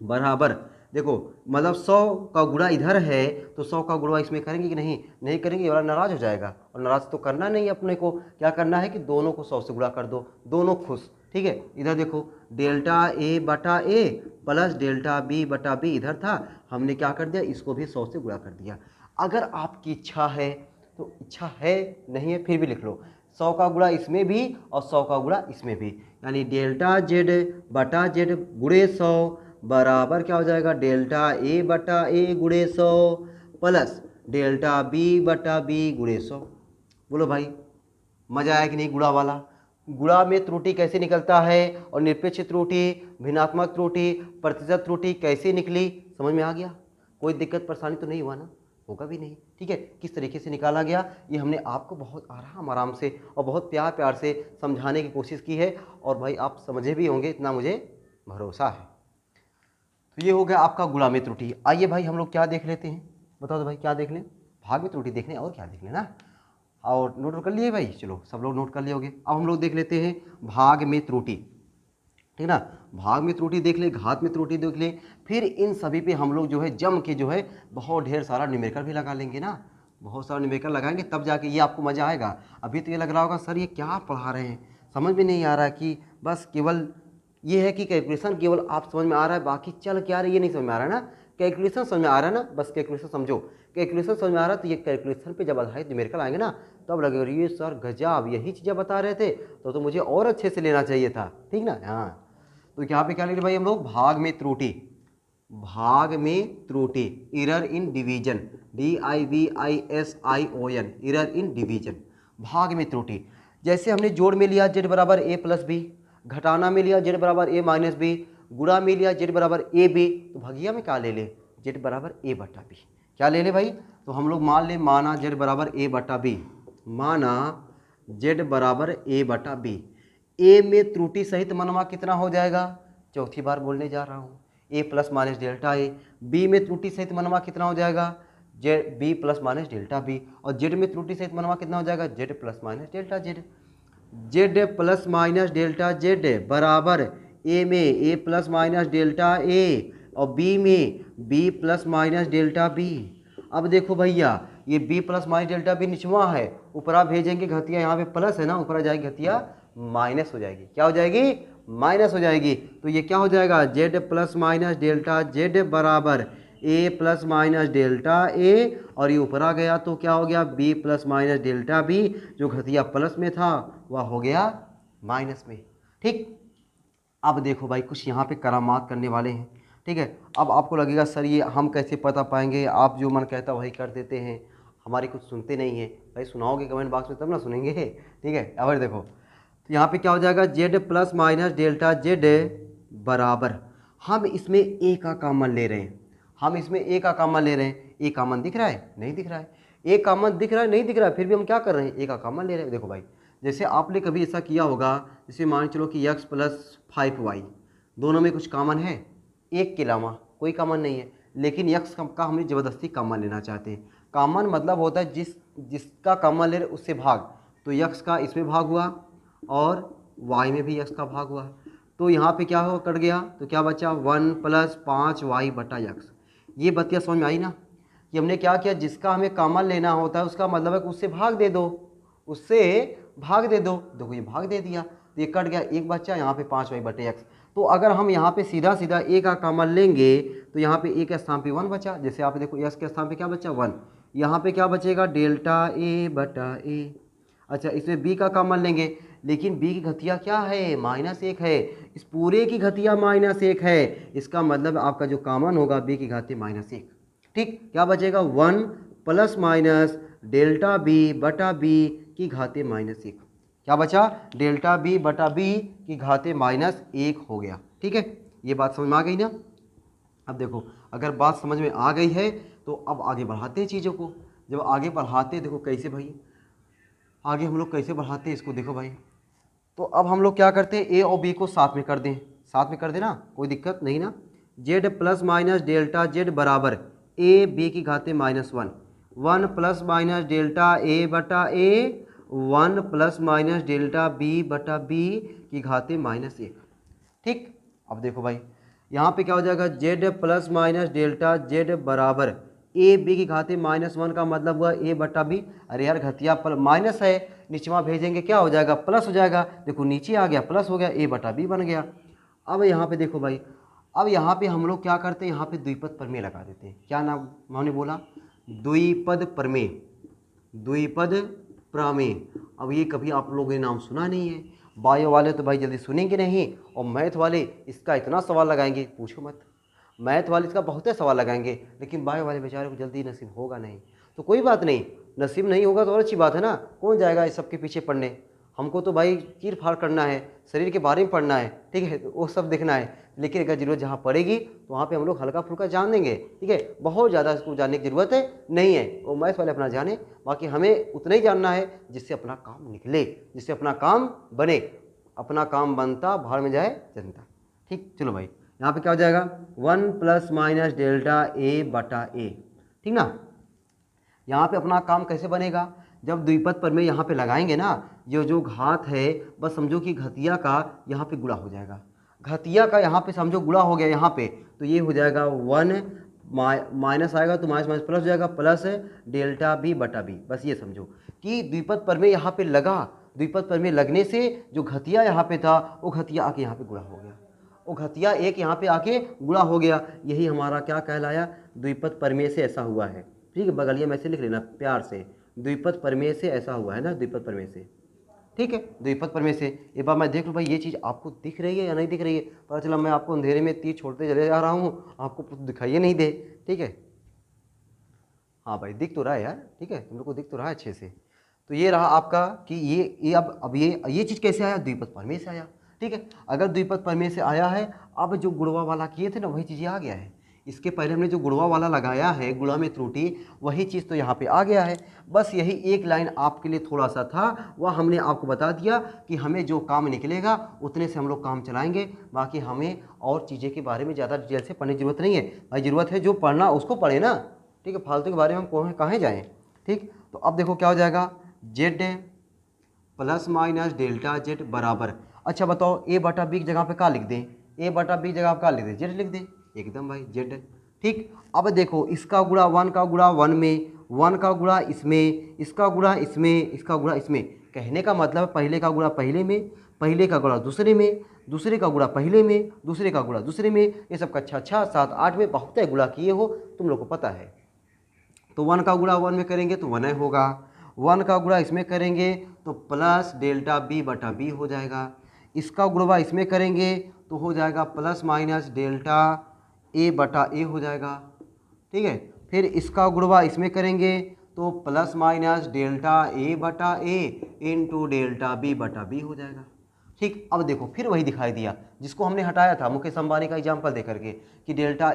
बराबर, देखो मतलब 100 का गुणा इधर है तो 100 का गुणा इसमें करेंगे कि नहीं, नहीं करेंगे, ये वाला नाराज हो जाएगा, और नाराज तो करना नहीं अपने को, क्या करना है कि दोनों को 100 से गुणा कर दो, दोनों खुश। ठीक है, इधर देखो डेल्टा ए बटा ए प्लस डेल्टा बी बटा बी इधर था, हमने क्या कर दिया इसको भी 100 से गुणा कर दिया। अगर आपकी इच्छा है तो, इच्छा है नहीं है फिर भी लिख लो 100 का गुणा इसमें भी और 100 का गुणा इसमें भी, यानी डेल्टा जेड बटा जेड गुणे 100 बराबर क्या हो जाएगा डेल्टा ए बटा ए गुणे 100 प्लस डेल्टा बी बटा बी गुणे 100। बोलो भाई मजा आया कि नहीं गुणा वाला। गुणा में त्रुटि कैसे निकलता है और निरपेक्ष त्रुटि, भिन्नात्मक त्रुटि, प्रतिशत त्रुटि कैसे निकली, समझ में आ गया? कोई दिक्कत परेशानी तो नहीं हुआ ना, होगा भी नहीं। ठीक है, किस तरीके से निकाला गया ये हमने आपको बहुत आराम से और बहुत प्यार प्यार से समझाने की कोशिश की है, और भाई आप समझे भी होंगे इतना मुझे भरोसा है। तो ये हो गया आपका गुणा में त्रुटि। आइए भाई हम लोग क्या देख लेते हैं, बताओ तो भाई क्या देख लें, भाग में त्रुटि देख लें और क्या देख लें ना, और नोट कर लिए भाई, चलो सब लोग नोट कर लिए होंगे। अब हम लोग देख लेते हैं भाग में त्रुटि, ठीक ना, भाग में त्रुटि देख ले, घात में त्रुटि देख ले, फिर इन सभी पे हम लोग जो है जम के जो है बहुत ढेर सारा न्यूमेरिकल भी लगा लेंगे ना, बहुत सारा न्यूमेरिकल लगाएंगे तब जाके ये आपको मज़ा आएगा। अभी तो ये लग रहा होगा सर ये क्या पढ़ा रहे हैं, समझ में नहीं आ रहा, कि बस केवल ये है कि कैलकुलेशन केवल आप समझ में आ रहा है, बाकी चल क्या रहा है ये नहीं समझ में आ रहा है ना, कैलकुलेशन समझ में आ रहा है ना, बस कैलकुलेशन समझो, कैलकुलेशन समझ में आ रहा है तो ये कैलकुलेशन पे जब आधारित न्यूमेरिकल आएंगे ना तब लगेगा ये सर गजब यही चीज़ें बता रहे थे, तो मुझे और अच्छे से लेना चाहिए था, ठीक ना। हाँ तो यहाँ पे क्या लिख रहे भाई हम लोग, भाग में त्रुटि, भाग में त्रुटि, error in division, DIVISION, error in division, भाग में त्रुटि। जैसे हमने जोड़ में लिया z बराबर a प्लस बी, घटाना में लिया z बराबर a माइनस बी, गुणा में लिया z बराबर ए बी, तो भगिया में क्या ले ले z बराबर a बटा बी, क्या ले ले भाई, तो हम लोग मान ले माना z बराबर a बटा बी, माना z बराबर a बटा बी, ए में त्रुटि सहित मनवा कितना हो जाएगा, चौथी बार बोलने जा रहा हूँ, A plus minus delta A, B में त्रुटि सहित मनवा कितना हो जाएगा Z B plus minus delta B, और जेड में त्रुटि सहित मनवा कितना हो जाएगा Z plus minus delta Z, Z plus minus delta Z बराबर ए में A plus minus delta A और बी में B plus minus delta B. अब देखो भैया ये B plus minus delta B निचवा है, ऊपरा भेजेंगे घटिया, यहाँ पे प्लस है ना, ऊपरा जाएगी घटिया माइनस हो जाएगी, क्या हो जाएगी माइनस हो जाएगी, तो ये क्या हो जाएगा Z plus minus delta Z बराबर A plus minus delta A, और ये ऊपर आ गया तो क्या हो गया B plus minus delta B, जो घटिया प्लस में था वह हो गया माइनस में। ठीक, अब देखो भाई कुछ यहाँ पे करामात करने वाले हैं, ठीक है। अब आपको लगेगा सर ये हम कैसे पता पाएंगे, आप जो मन कहता वही कर देते हैं, हमारी कुछ सुनते नहीं है। भाई सुनाओगे कमेंट बॉक्स में तब ना सुनेंगे, ठीक है। अब देखो तो यहाँ पे क्या हो जाएगा Z plus minus delta Z बराबर, हम इसमें ए का कॉमन ले रहे हैं, हम इसमें ए का कॉमन ले रहे हैं, ए कॉमन दिख रहा है नहीं दिख रहा है, ए कॉमन दिख रहा है नहीं दिख रहा है, फिर भी हम क्या कर रहे हैं ए का कॉमन ले रहे हैं। देखो भाई जैसे आपने कभी ऐसा किया होगा, जैसे मान चलो कि x प्लस 5y दोनों में कुछ कॉमन है, एक के अलावा कोई कॉमन नहीं है, लेकिन x का हमें ज़बरदस्ती कॉमन लेना चाहते हैं। कॉमन मतलब होता है जिसका कॉमन ले रहे उससे भाग, तो x का इसमें भाग हुआ और y में भी x का भाग हुआ, तो यहाँ पे क्या हो कट गया, तो क्या बचा 1 प्लस 5y बटा x। ये बतिया समझ में आई ना, कि हमने क्या किया जिसका हमें कॉमन लेना होता है उसका मतलब है कि उससे भाग दे दो, उससे भाग दे दो, देखो ये भाग दे दिया तो ये कट गया, एक बच्चा यहाँ पे 5y बटे x। तो अगर हम यहाँ पे सीधा सीधा a का कॉमन लेंगे तो यहाँ पे a के स्थान पे 1 बचा, जैसे आप देखो x के स्थान पे क्या बचा 1, यहाँ पे क्या बचेगा डेल्टा a बटा a। अच्छा इसमें b का कॉमन लेंगे, लेकिन b की घतिया क्या है -1 है, इस पूरे की घतिया -1 है, इसका मतलब आपका जो कॉमन होगा b की घाती -1। ठीक, क्या बचेगा 1 प्लस माइनस डेल्टा b बटा b की घाते -1, क्या बचा डेल्टा b बटा b की घाते -1 हो गया। ठीक है, ये बात समझ में आ गई ना। अब देखो अगर बात समझ में आ गई है तो अब आगे बढ़ाते हैं चीज़ों को। जब आगे बढ़ाते देखो कैसे भाई, आगे हम लोग कैसे बढ़ाते हैं इसको देखो भाई। तो अब हम लोग क्या करते हैं, ए और बी को साथ में कर दें, साथ में कर देना कोई दिक्कत नहीं ना। Z plus minus delta Z बराबर ए बी की घाते -1, 1 प्लस माइनस डेल्टा ए बटा ए, 1 प्लस माइनस डेल्टा बी बटा बी की घाते -1। ठीक, अब देखो भाई यहाँ पे क्या हो जाएगा, Z plus minus delta Z बराबर ए बी की घाते -1 का मतलब हुआ ए बटा बी। अरे यार घटिया पर माइनस है, नीचवा भेजेंगे क्या हो जाएगा, प्लस हो जाएगा। देखो नीचे आ गया प्लस हो गया, ए बटा बी बन गया। अब यहाँ पे देखो भाई, अब यहाँ पे हम लोग क्या करते हैं, यहाँ पे द्विपद प्रमेय लगा देते हैं। क्या नाम हमने बोला, द्विपद प्रमेय, द्विपद प्रमेय। अब ये कभी आप लोगों ने नाम सुना नहीं है, बायो वाले तो भाई जल्दी सुनेंगे नहीं, और मैथ वाले इसका इतना सवाल लगाएंगे पूछो मत। मैथ वाले इसका बहुत सवाल लगाएंगे, लेकिन बायो वाले बेचारे को जल्दी नसीब होगा नहीं। तो कोई बात नहीं, नसीब नहीं होगा तो और अच्छी बात है ना, कौन जाएगा इस सब के पीछे पढ़ने। हमको तो भाई चीर फाड़ करना है, शरीर के बारे में पढ़ना है, ठीक है, तो वो सब देखना है। लेकिन अगर जरूरत जहाँ पड़ेगी तो वहाँ पे हम लोग हल्का फुल्का जान देंगे, ठीक है, बहुत ज़्यादा इसको जानने की ज़रूरत है नहीं है। वो मैथ वाले अपना जाने, बाकी हमें उतना ही जानना है जिससे अपना काम निकले, जिससे अपना काम बने। अपना काम बनता भाड़ में जाए जनता। ठीक, चलो भाई यहाँ पे क्या हो जाएगा, 1 प्लस माइनस डेल्टा ए बटा ए। ठीक ना, यहाँ पे अपना काम कैसे बनेगा, जब द्विपद प्रमेय यहाँ पे लगाएंगे ना, जो घात है बस समझो कि घतिया का यहाँ पे गुणा हो जाएगा। घतिया का यहाँ पे समझो गुणा हो गया यहाँ पे, तो ये हो जाएगा 1 माइनस आएगा तो माइनस माइनस प्लस हो जाएगा, प्लस डेल्टा बी बटा बी। बस ये समझो कि द्विपद प्रमेय यहाँ पे लगा, द्विपद प्रमेय लगने से जो घतिया यहाँ पे था वो घतिया आके यहाँ पे गुणा हो गया, वो घतिया एक यहाँ पे आके गुणा हो गया। यही हमारा क्या कहलाया, द्विपद प्रमेय से ऐसा हुआ है। ठीक है, बगलिया में से लिख लेना प्यार से, द्विपद प्रमेय से ऐसा हुआ है ना, द्विपद प्रमेय से। ठीक है, द्विपद प्रमेय से। एक बार मैं देख लूँ भाई ये चीज़ आपको दिख रही है या नहीं दिख रही है। पता चला मैं आपको अंधेरे में तीर छोड़ते चले जा रहा हूँ, आपको कुछ दिखाइए नहीं दे। ठीक है, हाँ भाई दिख तो रहा है यार, ठीक है, तुम लोग को दिख तो रहा है अच्छे से। तो ये रहा आपका कि ये अब ये चीज़ कैसे आया, द्विपद प्रमेय से आया। ठीक है, अगर द्विपद प्रमेय से आया है, अब जो गुणवा वाला किए थे ना वही चीज़ आ गया है। इसके पहले हमने जो गुणवा वाला लगाया है, गुणा में त्रुटि, वही चीज़ तो यहाँ पे आ गया है। बस यही एक लाइन आपके लिए थोड़ा सा था, वह हमने आपको बता दिया कि हमें जो काम निकलेगा उतने से हम लोग काम चलाएंगे। बाकी हमें और चीज़ें के बारे में ज़्यादा डिटेल से पढ़ने की ज़रूरत नहीं है भाई। ज़रूरत है जो पढ़ना उसको पढ़े ना, ठीक है, फालतू के बारे में हम कहाँ जाएँ। ठीक, तो अब देखो क्या हो जाएगा, Z plus minus delta Z बराबर, अच्छा बताओ ए बटा बी की जगह पे क्या लिख दें, ए बटा बी की जगह आप क्या लिख दें, जेड लिख दें, एकदम भाई जेड। ठीक, अब देखो इसका गुणा 1 का गुणा 1 में, 1 का गुणा इसमें, इसका गुणा इसमें, इसका गुणा इसमें। कहने का मतलब पहले का गुणा पहले में, पहले का गुणा दूसरे में, दूसरे का गुणा पहले में, दूसरे का गुणा दूसरे में। ये सब कक्षा 6, 7, 8 में बहुत है गुणा किए हो, तुम लोग को पता है। तो 1 का गुणा 1 में करेंगे तो 1 होगा, 1 का गुणा इसमें करेंगे तो प्लस डेल्टा बी बटा बी हो जाएगा। इसका गुणा इसमें करेंगे तो हो जाएगा प्लस माइनस डेल्टा ए बटा ए हो जाएगा। ठीक है, फिर इसका गुणा इसमें करेंगे तो प्लस माइनस डेल्टा ए बटा ए इंटू डेल्टा बी बटा बी हो जाएगा। ठीक, अब देखो फिर वही दिखाई दिया जिसको हमने हटाया था मुकेश अंबानी का एग्जाम्पल दे करके कि delta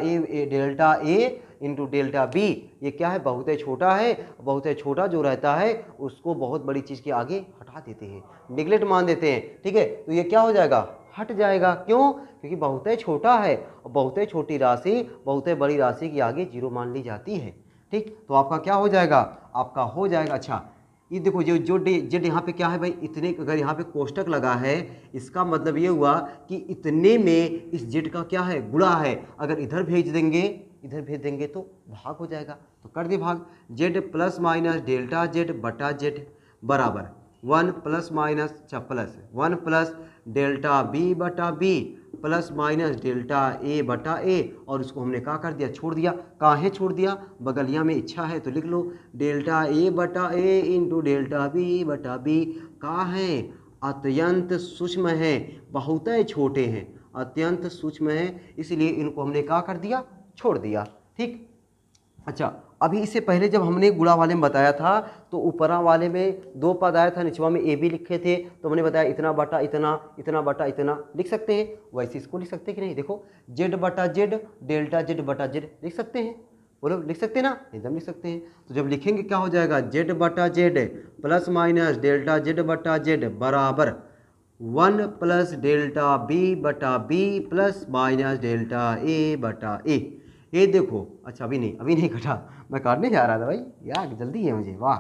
A into delta B, ये क्या है, बहुत ही छोटा है। बहुत ही छोटा जो रहता है उसको बहुत बड़ी चीज़ के आगे हटा देते हैं, निगलेक्ट मान देते हैं। ठीक है, तो ये क्या हो जाएगा, हट जाएगा। क्यों, क्योंकि बहुत ही छोटा है, और बहुत ही छोटी राशि बहुत ही बड़ी राशि की आगे जीरो मान ली जाती है। ठीक, तो आपका क्या हो जाएगा, आपका हो जाएगा, अच्छा ये देखो जो जेड यहाँ पे क्या है भाई, इतने, अगर यहाँ पे कोष्टक लगा है इसका मतलब ये हुआ कि इतने में इस जेड का क्या है, गुणा है। अगर इधर भेज देंगे तो भाग हो जाएगा, तो कर दे भाग। Z plus minus delta Z बटा जेड बराबर 1 प्लस माइनस, अच्छा प्लस 1 प्लस डेल्टा बी बटा B plus minus delta A बटा ए, और इसको हमने क्या कर दिया, छोड़ दिया। काहे छोड़ दिया, बगलिया में इच्छा है तो लिख लो, डेल्टा ए बटा ए इंटू डेल्टा बी बटा बी का है, अत्यंत सूक्ष्म है, बहुत ही छोटे हैं, अत्यंत सूक्ष्म है, इसलिए इनको हमने क्या कर दिया, छोड़ दिया। ठीक, अच्छा अभी इससे पहले जब हमने गुणा वाले में बताया था तो ऊपरा वाले में 2 पद आया था, निचवा में ए बी लिखे थे, तो हमने बताया इतना बटा इतना, इतना बटा इतना लिख सकते हैं। वैसे इसको लिख सकते हैं कि नहीं, देखो जेड बटा जेड डेल्टा जेड बटा जेड लिख सकते हैं, बोलो लिख सकते हैं ना, एकदम लिख सकते हैं। तो जब लिखेंगे क्या हो जाएगा, जेड बटा Z plus minus delta Z बटा जेड बराबर 1 प्लस डेल्टा बी बटा B plus minus delta A बटा ए। ये देखो, अच्छा अभी नहीं कटा, मैं काटने जा रहा था भाई यार, जल्दी है मुझे। वाह,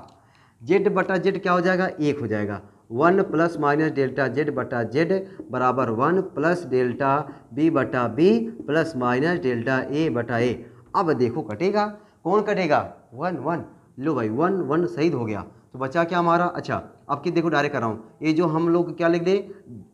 जेड बटा जेड क्या हो जाएगा, 1 हो जाएगा। 1 प्लस माइनस डेल्टा जेड बटा जेड बराबर 1 प्लस डेल्टा बी बटा B plus minus delta A बटा ए। अब देखो कटेगा, कौन कटेगा, 1 1। लो भाई 1 1 शहीद हो गया, तो बचा क्या हमारा। अच्छा अब कि देखो डायरेक्ट कर रहा हूँ, ये जो हम लोग क्या लिख दे,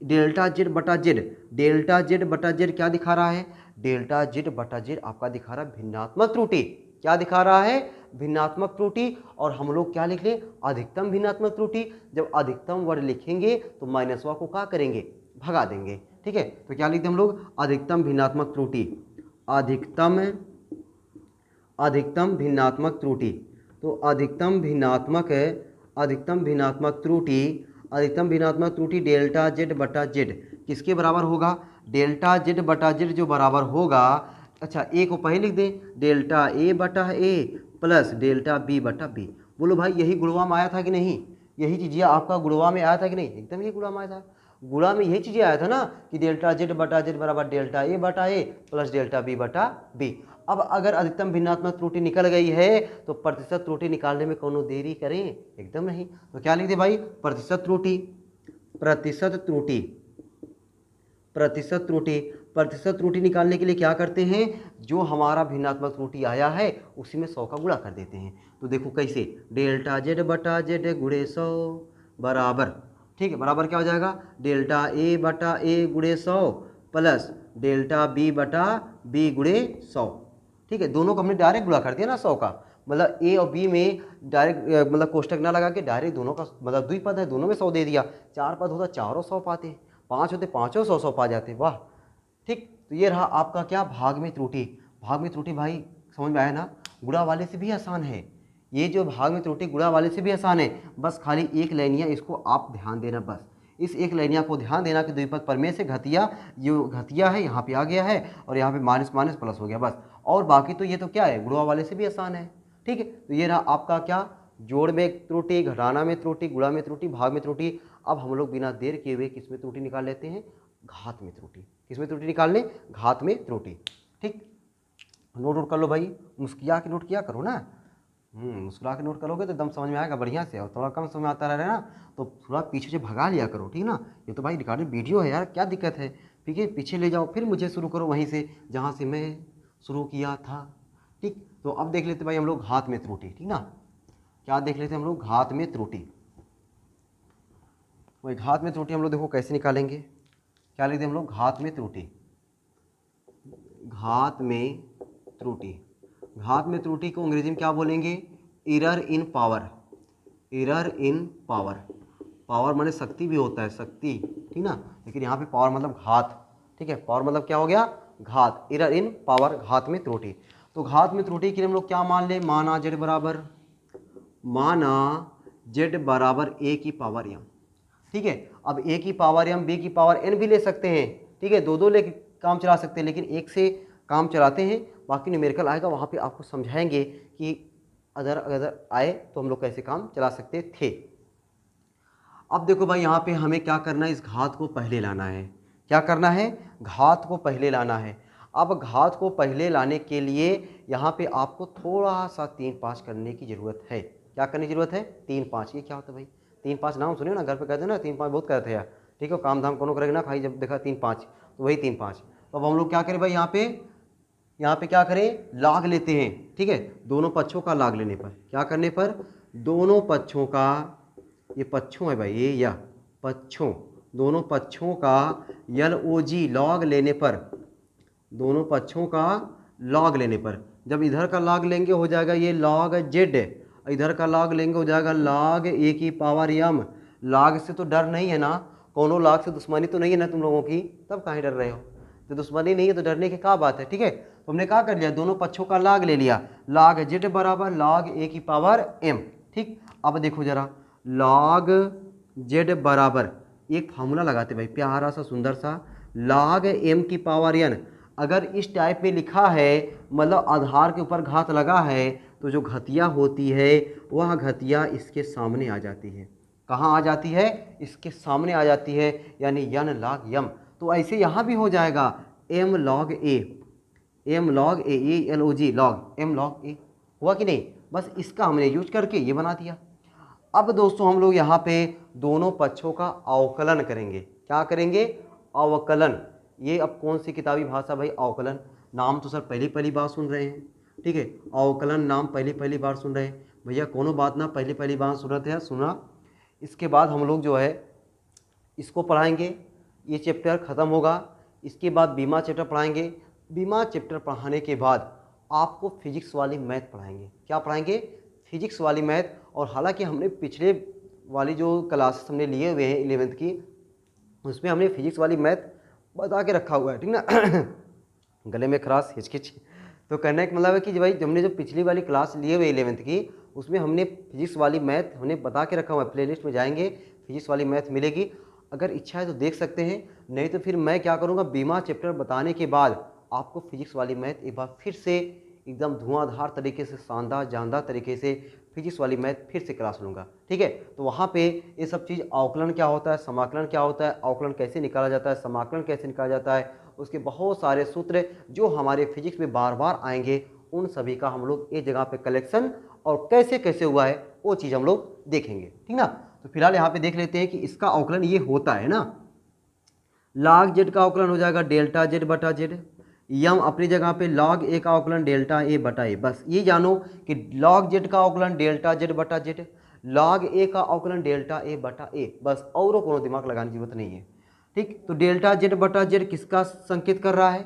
डेल्टा जेड बटा जेड, डेल्टा जेड बटा जेड क्या दिखा रहा है, डेल्टा जेड बटा जेड आपका दिखा रहा है भिन्नात्मक त्रुटि। क्या दिखा रहा है, भिन्नात्मक त्रुटि। और हम लोग क्या लिख ले, अधिकतम भिन्नात्मक त्रुटि। जब अधिकतम वर्ड लिखेंगे तो माइनसवा को क्या करेंगे, भगा देंगे। ठीक है, तो क्या लिखते हम लोग, अधिकतम भिन्नात्मक त्रुटि, अधिकतम भिन्नात्मक त्रुटि। तो अधिकतम भिन्नात्मक त्रुटि, अधिकतम भिन्नात्मक त्रुटि डेल्टा जेड बटा जेड किसके बराबर होगा, डेल्टा जेड बटा जेड जो बराबर होगा, अच्छा ए को पहले लिख दें, डेल्टा ए बटा ए प्लस डेल्टा बी बटा बी। बोलो भाई यही गुणवा में आया था कि नहीं, यही चीज़ें आपका गुणवा में आया था कि नहीं, एकदम यही गुणवा में आया था। गुणा में यही चीज़ें आया था ना कि डेल्टा जेड बटा जेड बराबर डेल्टा ए बटा ए प्लस डेल्टा बी बटा बी। अब अगर अधिकतम भिन्नात्मक त्रुटि निकल गई है तो प्रतिशत त्रुटि निकालने में कोनो देरी करें, एकदम नहीं। तो क्या लिख दे भाई, प्रतिशत त्रुटि, प्रतिशत त्रुटि, प्रतिशत त्रुटि। प्रतिशत त्रुटि निकालने के लिए क्या करते हैं, जो हमारा भिन्नात्मक त्रुटि आया है उसी में 100 का गुणा कर देते हैं। तो देखो कैसे, डेल्टा जेड बटा जेड गुणे 100 बराबर, ठीक है, बराबर क्या हो जाएगा, डेल्टा ए बटा ए गुणे 100 प्लस डेल्टा बी बटा बी गुणे 100। ठीक है, दोनों को हमने डायरेक्ट गुणा कर दिया ना 100 का, मतलब ए और बी में डायरेक्ट मतलब कोष्टक ना लगा के डायरेक्ट दोनों का, मतलब द्विपद है दोनों में 100 दे दिया। 4 पद होता चारों 100 पाते, 5 होते पाँचों 100 पा जाते। वाह, ठीक। तो ये रहा आपका क्या, भाग में त्रुटि। भाग में त्रुटि भाई समझ में आया ना, गुणा वाले से भी आसान है ये, जो भाग में त्रुटि गुणा वाले से भी आसान है। बस खाली एक लाइनिया इसको आप ध्यान देना, बस इस एक लाइनिया को ध्यान देना कि द्विपद प्रमेय से घटिया, जो घटिया है यहाँ पे आ गया है और यहाँ पे माइनस माइनस प्लस हो गया बस। और बाकी तो ये तो क्या है, गुणा वाले से भी आसान है। ठीक है, तो ये रहा आपका क्या, जोड़ में त्रुटि, घटाना में त्रुटि, गुणा में त्रुटि, भाग में त्रुटि। अब हम लोग बिना देर किए हुए किस में त्रुटि निकाल लेते हैं, घात में त्रुटि। किस में त्रुटि निकालने, घात में त्रुटि। ठीक, नोट कर लो भाई, मुस्किया के नोट किया करो ना, मुस्कुरा के नोट करोगे तो एकदम समझ में आएगा बढ़िया से। और थोड़ा कम समझ में आता रहे ना तो थोड़ा पीछे से भगा लिया करो, ठीक ना। ये तो भाई रिकॉर्डेड वीडियो है यार, क्या दिक्कत है। ठीक है, पीछे ले जाओ, फिर मुझे शुरू करो वहीं से जहाँ से मैं शुरू किया था। ठीक, तो अब देख लेते भाई हम लोग घात में त्रुटि, ठीक ना। क्या देख लेते हम लोग, घात में त्रुटि। वही घात में त्रुटि हम लोग देखो कैसे निकालेंगे, क्या लिखते हम लोग, घात में त्रुटि, घात में त्रुटि। घात में त्रुटि को अंग्रेजी में क्या बोलेंगे, error in power, error in power. Power माने शक्ति भी होता है, शक्ति, ठीक ना, लेकिन यहाँ पे पावर मतलब घात। ठीक है, पावर मतलब क्या हो गया, घात, एरर इन पावर, घात में त्रुटि। तो घात में त्रुटि के लिए हम लोग क्या मान ले, माना जेड बराबर, माना जेड बराबर ए की पावर एम। ठीक है, अब ए की पावर एम, बी की पावर एन भी ले सकते हैं। ठीक है, दो दो लेके काम चला सकते हैं, लेकिन एक से काम चलाते हैं। बाकी न्यूमेरिकल आएगा वहाँ पे आपको समझाएंगे कि अगर आए तो हम लोग कैसे काम चला सकते थे। अब देखो भाई यहाँ पे हमें क्या करना है, इस घात को पहले लाना है। क्या करना है, घात को पहले लाना है। अब घात को पहले लाने के लिए यहाँ पे आपको थोड़ा सा 3 5 करने की ज़रूरत है। क्या करने की ज़रूरत है, 3 5। ये क्या होता है भाई, 3 5 नाम सुने ना, घर पे कहते हैं ना 3 5 बहुत कहते हैं। ठीक है, काम धाम कोनो करेगा ना खाई, जब देखा 3 5 तो वही 3 5। तो अब हम लोग क्या करें भाई, यहाँ पे क्या करें, लाग लेते हैं। ठीक है, दोनों पक्षों का लाग लेने पर, क्या करने पर, दोनों पक्षों का, ये पक्षों है भाई, ये या पक्षों, दोनों पक्षों का LOG लॉग लेने पर, दोनों पक्षों का लॉग लेने पर, जब इधर का लॉग लेंगे हो जाएगा ये लॉग जेड, इधर का लॉग लेंगे हो जाएगा लॉग ए की पावर एम। लॉग से तो डर नहीं है ना, कोनो लॉग से दुश्मनी तो नहीं है ना तुम लोगों की, तब कहाँ डर रहे हो। तो दुश्मनी नहीं है तो डरने की क्या बात है। ठीक है, तो हमने क्या कर लिया, दोनों पक्षों का लॉग ले लिया, लॉग जेड बराबर लॉग ए की पावर एम। ठीक, अब देखो जरा, लॉग जेड बराबर, एक फार्मूला लगाते भाई प्यारा सा सुंदर सा, लॉग एम की पावर एन। अगर इस टाइप में लिखा है, मतलब आधार के ऊपर घात लगा है, तो जो घतिया होती है वह घतिया इसके सामने आ जाती है। कहाँ आ जाती है, इसके सामने आ जाती है, यानी यन लॉग यम। तो ऐसे यहाँ भी हो जाएगा, एम लॉग ए, एम लॉग ए, ये एल ओ जी लॉग, एम लॉग ए, हुआ कि नहीं। बस इसका हमने यूज करके ये बना दिया। अब दोस्तों हम लोग यहाँ पे दोनों पक्षों का अवकलन करेंगे। क्या करेंगे? अवकलन। ये अब कौन सी किताबी भाषा भाई? अवकलन। नाम तो सर पहली पहली बार सुन रहे हैं, ठीक है। अवकलन नाम पहली पहली बार सुन रहे हैं भैया, कोनो बात ना, पहली पहली बार सुन रहे थे, सुना। इसके बाद हम लोग जो है इसको पढ़ाएंगे, ये चैप्टर ख़त्म होगा। इसके बाद बीमा चैप्टर पढ़ाएंगे। बीमा चैप्टर पढ़ाने के बाद आपको फिजिक्स वाली मैथ पढ़ाएंगे। क्या पढ़ाएंगे? फिजिक्स वाली मैथ। और हालांकि हमने पिछले वाली जो क्लासेस हमने लिए हुए हैं 11th की, उसमें हमने फिजिक्स वाली मैथ बता के रखा हुआ है, ठीक ना। गले में खराश, हिचकिच। तो कहने का मतलब है कि भाई हमने जो पिछली वाली क्लास लिए हुए 11th की, उसमें हमने फिजिक्स वाली मैथ हमने बता के रखा हुआ है। प्लेलिस्ट में जाएंगे, फिजिक्स वाली मैथ मिलेगी। अगर इच्छा है तो देख सकते हैं, नहीं तो फिर मैं क्या करूँगा, बीमा चैप्टर बताने के बाद आपको फिजिक्स वाली मैथ एक बार फिर से एकदम धुआंधार तरीके से, शानदार जानदार तरीके से फिजिक्स वाली मैथ फिर से क्लास लूँगा, ठीक है। तो वहाँ पे ये सब चीज़, अवकलन क्या होता है, समाकलन क्या होता है, अवकलन कैसे निकाला जाता है, समाकलन कैसे निकाला जाता है, उसके बहुत सारे सूत्र जो हमारे फिजिक्स में बार बार आएंगे, उन सभी का हम लोग एक जगह पे कलेक्शन और कैसे कैसे हुआ है वो चीज़ हम लोग देखेंगे, ठीक ना। तो फिलहाल यहाँ पे देख लेते हैं कि इसका अवकलन ये होता है ना, लॉग जेड का अवकलन हो जाएगा डेल्टा जेड बटा जेड। यम अपनी जगह पे लॉग ए का अवकलन डेल्टा ए बटा ए। बस ये जानो कि लॉग जेड का अवकलन डेल्टा जेड बटा जेड, लॉग ए का अवकलन डेल्टा ए बटा ए। बस और कोनो दिमाग लगाने की जरूरत नहीं है, ठीक। तो डेल्टा जेड बटा जेड किसका संकेत कर रहा है?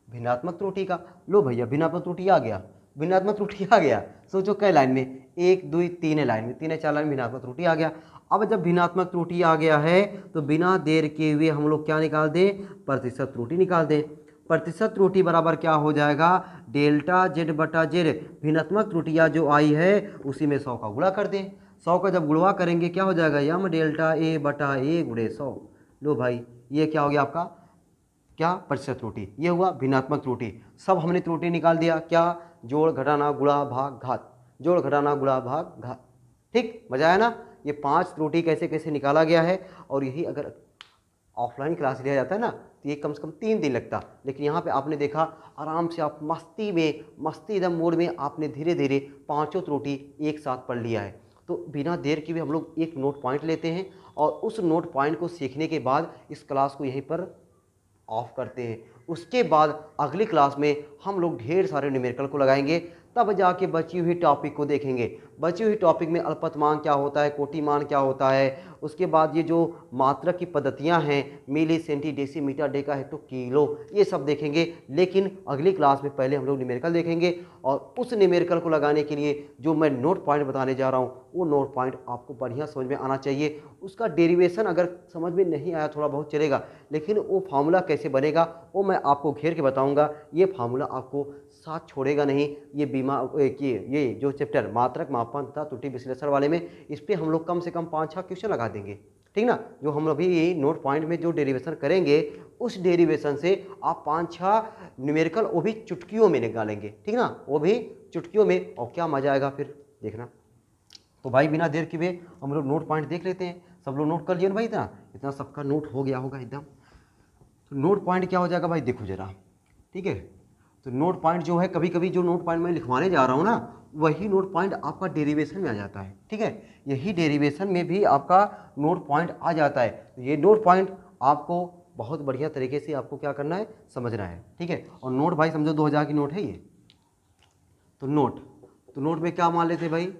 भिन्नात्मक त्रुटि का। लो भैया भिन्नात्मक त्रुटि आ गया, भिन्नात्मक त्रुटि आ गया। सोचो कई लाइन में, 1 2 3 लाइन में, 3 4 लाइन में भिन्नात्मक त्रुटि आ गया। अब जब भिन्नात्मक त्रुटि आ गया है तो बिना देर के हुए हम लोग क्या निकाल दें? प्रतिशत त्रुटि निकाल दें। प्रतिशत त्रुटि बराबर क्या हो जाएगा? डेल्टा जेड बटा जेड। भिन्नात्मक त्रुटियाँ जो आई है उसी में 100 का गुणा कर दें। 100 का जब गुणा करेंगे क्या हो जाएगा? यम डेल्टा ए बटा ए गुणे 100। लो भाई ये क्या हो गया आपका? क्या? प्रतिशत त्रुटि। ये हुआ भिन्नात्मक त्रुटि। सब हमने त्रुटि निकाल दिया। क्या? जोड़ घटाना गुणा भाग घात, जोड़ घटाना गुणा भाग घात, ठीक। मजा आया ना। ये 5 त्रुटि कैसे कैसे निकाला गया है। और यही अगर ऑफलाइन क्लास लिया जाता है ना तो ये कम से कम 3 दिन लगता, लेकिन यहाँ पे आपने देखा आराम से आप मस्ती में, मस्ती एकदम मोड में आपने धीरे धीरे 5 त्रुटि एक साथ पढ़ लिया है। तो बिना देर के भी हम लोग एक नोट पॉइंट लेते हैं और उस नोट पॉइंट को सीखने के बाद इस क्लास को यहीं पर ऑफ करते हैं। उसके बाद अगली क्लास में हम लोग ढेर सारे न्यूमेरिकल को लगाएंगे, तब जाके बची हुई टॉपिक को देखेंगे। बची हुई टॉपिक में अल्पतमान क्या होता है, कोटिमान क्या होता है, उसके बाद ये जो मात्रक की पद्धतियां हैं, milli, centi, decimetre, deca, hecto, kilo, ये सब देखेंगे। लेकिन अगली क्लास में पहले हम लोग न्यूमेरिकल देखेंगे और उस न्यूमेरिकल को लगाने के लिए जो मैं नोट पॉइंट बताने जा रहा हूँ वो नोट पॉइंट आपको बढ़िया समझ में आना चाहिए। उसका डेरिवेशन अगर समझ में नहीं आया थोड़ा बहुत चलेगा, लेकिन वो फार्मूला कैसे बनेगा वो मैं आपको घेर के बताऊँगा। ये फार्मूला आपको साथ छोड़ेगा नहीं। ये बीमा ये जो चैप्टर मात्रक, मापन तथा त्रुटि विश्लेषण वाले में, इस पर हम लोग कम से कम 5-6 क्वेश्चन लगा देंगे, ठीक ना। जो हम अभी नोट पॉइंट में जो डेरिवेशन करेंगे उस डेरिवेशन से आप 5-6 न्यूमेरिकल वो भी चुटकियों में निकालेंगे, ठीक ना, वो भी चुटकियों में। और क्या मजा आएगा फिर देखना। तो भाई बिना देर के हुए हम लोग नोट पॉइंट देख लेते हैं। सब लोग नोट कर लिए ना भाई, इतना इतना सबका नोट हो गया होगा एकदम। तो नोट पॉइंट क्या हो जाएगा भाई, देखो जरा, ठीक है। तो नोट पॉइंट जो है, कभी कभी जो नोट पॉइंट मैं लिखवाने जा रहा हूँ ना, वही नोट पॉइंट आपका डेरिवेशन में आ जाता है, ठीक है। यही डेरिवेशन में भी आपका नोट पॉइंट आ जाता है। तो ये नोट पॉइंट आपको बहुत बढ़िया तरीके से आपको क्या करना है, समझना है, ठीक है। और नोट भाई समझो 2000 की नोट है ये। तो नोट में क्या मान लेते भाई,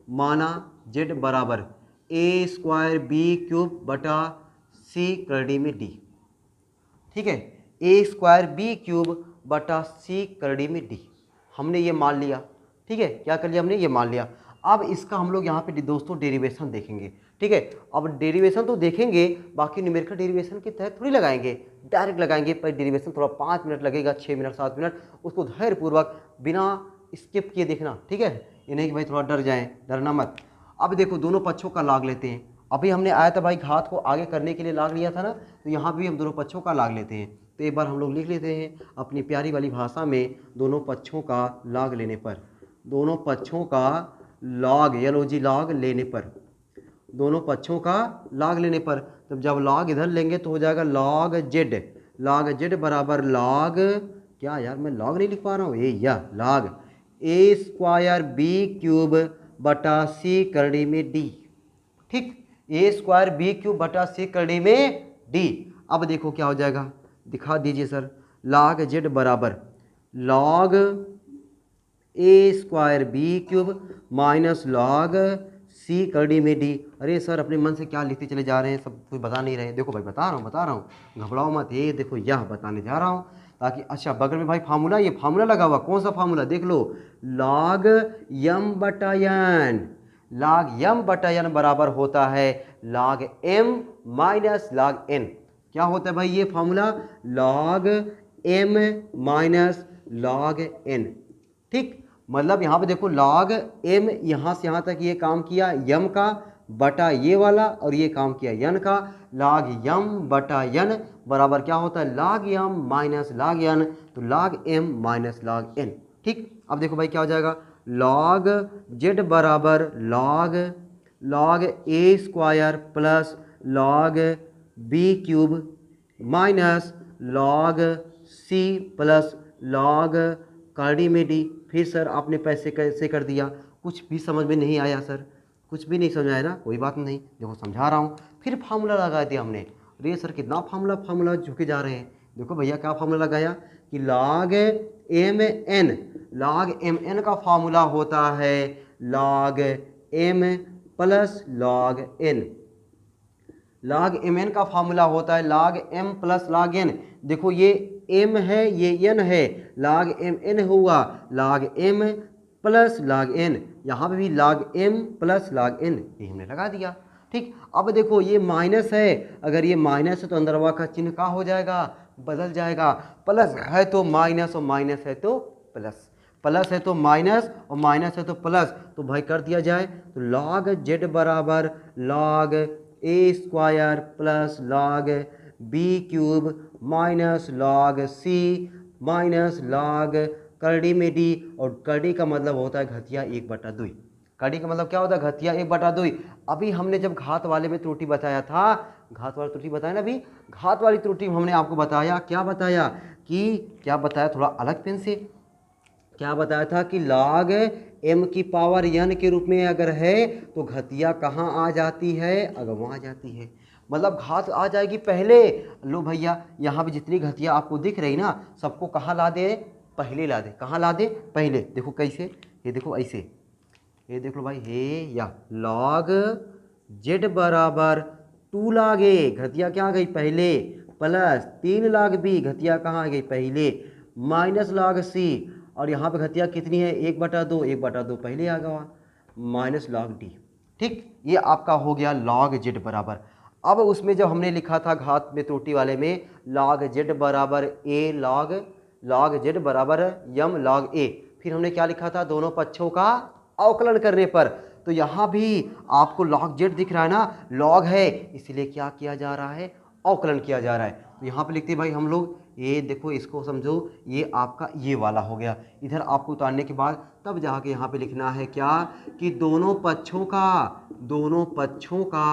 माना जेड बराबर a² बटा c करड़ी में d, ठीक है। a² बटा c करड़ी में d हमने ये मान लिया, ठीक है। क्या कर लिया हमने, ये मान लिया। अब इसका हम लोग यहाँ पे दोस्तों डेरिवेशन देखेंगे, ठीक है। अब डेरिवेशन तो देखेंगे, बाकी न्यूमेरिकल डेरिवेशन के तहत थोड़ी लगाएंगे, डायरेक्ट लगाएंगे। पर डेरिवेशन थोड़ा 5 मिनट लगेगा, 6 मिनट 7 मिनट, उसको धैर्यपूर्वक बिना स्किप किए देखना, ठीक है। ये नहीं कि भाई थोड़ा डर जाएं, डरना मत। अब देखो दोनों पक्षों का लाग लेते हैं। अभी हमने आया था भाई घात को आगे करने के लिए लाग लिया था ना, तो यहाँ भी हम दोनों पक्षों का लाग लेते हैं। तो एक बार हम लोग लिख लेते हैं अपनी प्यारी वाली भाषा में, दोनों पक्षों का लाग लेने पर, दोनों पक्षों का लॉग, LOG लॉग लेने पर, दोनों पक्षों का लॉग लेने पर, तब जब लॉग इधर लेंगे तो हो जाएगा लॉग जेड log z बराबर log, क्या यार मैं log नहीं लिख पा रहा हूँ, ये या log a square b cube बटा c करड़ी में d। ठीक, a स्क्वायर b क्यूब बटा c करड़ी में d। अब देखो क्या हो जाएगा, दिखा दीजिए सर। log z बराबर log A square B cube minus log C करड़ी में डी। अरे सर अपने मन से क्या लिखते चले जा रहे हैं, सब कुछ बता नहीं रहे। देखो भाई बता रहा हूँ, घबराओ मत। ये देखो यह बताने जा रहा हूँ ताकि, अच्छा बगल में भाई फार्मूला, ये फार्मूला लगा हुआ, कौन सा फार्मूला देख लो, लॉग यम बटा एन। लॉग यम बटा एन बराबर होता है log M minus log N. क्या होता है भाई ये formula, log M minus log N. ठीक, मतलब यहाँ पे देखो log m यहाँ से यहाँ तक ये काम किया यम का बटा ये वाला, और ये काम किया यन का। log यम बटा यन बराबर क्या होता है, log यम माइनस log यन, तो log m minus log n। ठीक, अब देखो भाई क्या हो जाएगा, log z बराबर log a square plus log b cube minus log c plus log करड़ी में डी। फिर सर आपने पैसे कैसे कर दिया, कुछ भी समझ में नहीं आया सर, कुछ भी नहीं समझ आया ना, कोई बात नहीं, देखो समझा रहा हूँ। फिर फार्मूला लगा दिया हमने। अरे सर कितना फार्मूला झुके जा रहे हैं। देखो भैया क्या फार्मूला लगाया कि log एम एन का फार्मूला होता है log m plus log n। log M N का फार्मूला होता है log m plus log n। देखो ये m है, ये n है, log m n हुआ log m plus log n, यहाँ पे भी log m plus log n, ये हमने लगा दिया। ठीक, अब देखो ये माइनस है, अगर ये माइनस है तो अंदरवा का चिन्ह क्या हो जाएगा, बदल जाएगा। प्लस है तो माइनस, और माइनस है तो प्लस, प्लस है तो माइनस और माइनस है तो प्लस, तो भाई कर दिया जाए। तो log z बराबर log a square plus log b cube minus log c minus log करड़ी में d, और करड़ी का मतलब होता है घतिया 1/2। करड़ी का मतलब क्या होता है, घतिया 1/2। अभी हमने जब घात वाले में त्रुटि बताया था, घात वाली त्रुटि बताया ना, अभी घात वाली त्रुटि हमने आपको बताया, क्या बताया कि, क्या बताया थोड़ा अलग पेन से, क्या बताया था कि log m की पावर n के रूप में अगर है तो घतिया कहाँ आ जाती है, अगवा आ जाती है, मतलब घात आ जाएगी पहले। लो भैया यहाँ पे जितनी घतिया आपको दिख रही ना, सबको कहाँ ला दे, पहले ला दे। कहाँ ला दे, पहले। देखो कैसे, ये देखो ऐसे, ये देख लो भाई, हे या log z बराबर 2 log a, घतिया क्या आ गई पहले, प्लस 3 log b, घतिया कहाँ आ गई पहले, माइनस log c, और यहाँ पे घतिया कितनी है 1/2, 1/2 पहले आ गया, माइनस log d। ठीक, ये आपका हो गया log z बराबर। अब उसमें जब हमने लिखा था घात में त्रुटि वाले में log z बराबर a log z बराबर यम log a, फिर हमने क्या लिखा था, दोनों पक्षों का अवकलन करने पर। तो यहाँ भी आपको log z दिख रहा है ना, log है इसलिए क्या किया जा रहा है, अवकलन किया जा रहा है। तो यहाँ पे लिखते हैं भाई हम लोग, ये देखो इसको समझो, ये आपका ये वाला हो गया। इधर आपको उतारने के बाद तब जाके यहाँ पे लिखना है क्या, कि दोनों पक्षों का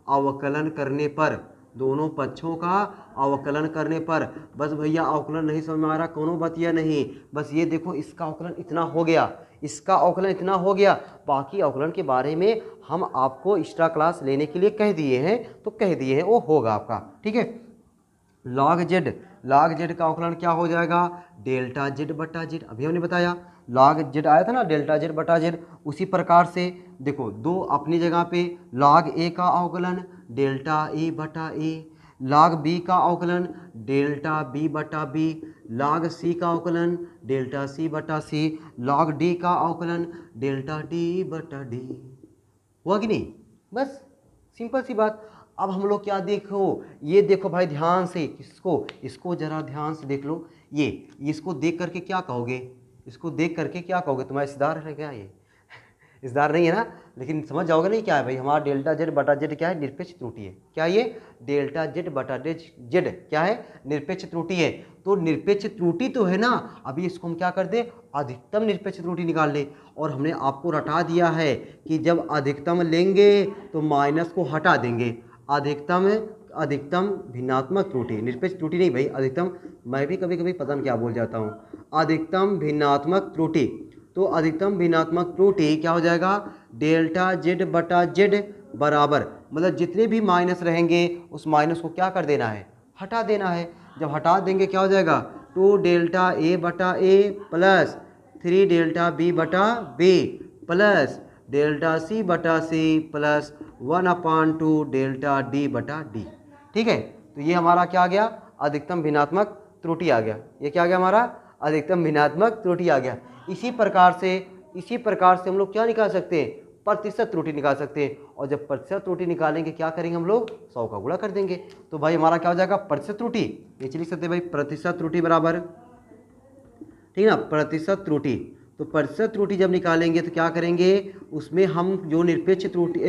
अवकलन करने पर, दोनों पक्षों का अवकलन करने पर। बस भैया अवकलन नहीं समझ में आ रहा, कोनो बतिया नहीं, बस ये देखो इसका अवकलन इतना हो गया, इसका अवकलन इतना हो गया। बाकी अवकलन के बारे में हम आपको एक्स्ट्रा क्लास लेने के लिए कह दिए हैं, तो कह दिए हैं, वो होगा आपका। ठीक है, log z का अवकलन क्या हो जाएगा, डेल्टा z बटा z। अभी हमने बताया log z आया था ना, डेल्टा z बटा z। उसी प्रकार से देखो दो अपनी जगह पे, log a का अवकलन डेल्टा a बटा a, log b का अवकलन डेल्टा b बटा b, log c का अवकलन डेल्टा c बटा c, log d का अवकलन डेल्टा d बटा d। हुआ कि नहीं, बस सिंपल सी बात। अब हम लोग क्या देखो, ये देखो भाई ध्यान से, इसको जरा ध्यान से देख लो। ये इसको देख करके क्या कहोगे, इसको देख करके क्या कहोगे, तुम्हारा इसदार है क्या, ये इसदार नहीं है ना, लेकिन समझ जाओगे नहीं क्या है भाई, हमारा डेल्टा z बटा z क्या है, निरपेक्ष त्रुटि है। क्या ये डेल्टा z बटा z क्या है, निरपेक्ष त्रुटि है। तो निरपेक्ष त्रुटि तो है ना, अभी इसको हम क्या कर दे, अधिकतम निरपेक्ष त्रुटि निकाल ले। और हमने आपको रटा दिया है कि जब अधिकतम लेंगे तो माइनस को हटा देंगे, अधिकतम भिन्नात्मक त्रुटि, निरपेक्ष त्रुटि नहीं भाई, अधिकतम, मैं भी कभी कभी पता नहीं क्या बोल जाता हूँ, अधिकतम भिन्नात्मक त्रुटि। तो अधिकतम भिन्नात्मक त्रुटि क्या हो जाएगा, डेल्टा जेड बटा जेड बराबर, मतलब जितने भी माइनस रहेंगे उस माइनस को क्या कर देना है, हटा देना है। जब हटा देंगे क्या हो जाएगा, 2 डेल्टा ए बटा ए प्लस 3 डेल्टा बी बटा बी प्लस डेल्टा सी बटा सी प्लस 1/2 डेल्टा डी बटा डी। ठीक है, तो ये हमारा क्या आ गया, अधिकतम भिन्नात्मक त्रुटि आ गया। ये क्या आ गया हमारा, अधिकतम भिन्नात्मक त्रुटि आ गया। इसी प्रकार से हम लोग क्या निकाल सकते हैं, प्रतिशत त्रुटि निकाल सकते हैं। और जब प्रतिशत त्रुटि निकालेंगे क्या करेंगे हम लोग, 100 का गुणा कर देंगे। तो भाई हमारा क्या हो जाएगा, प्रतिशत त्रुटि, नीचे लिख सकते हैं भाई प्रतिशत त्रुटि बराबर, ठीक है ना, प्रतिशत त्रुटि। तो प्रतिशत त्रुटि जब निकालेंगे तो क्या करेंगे, उसमें हम जो निरपेक्ष त्रुटि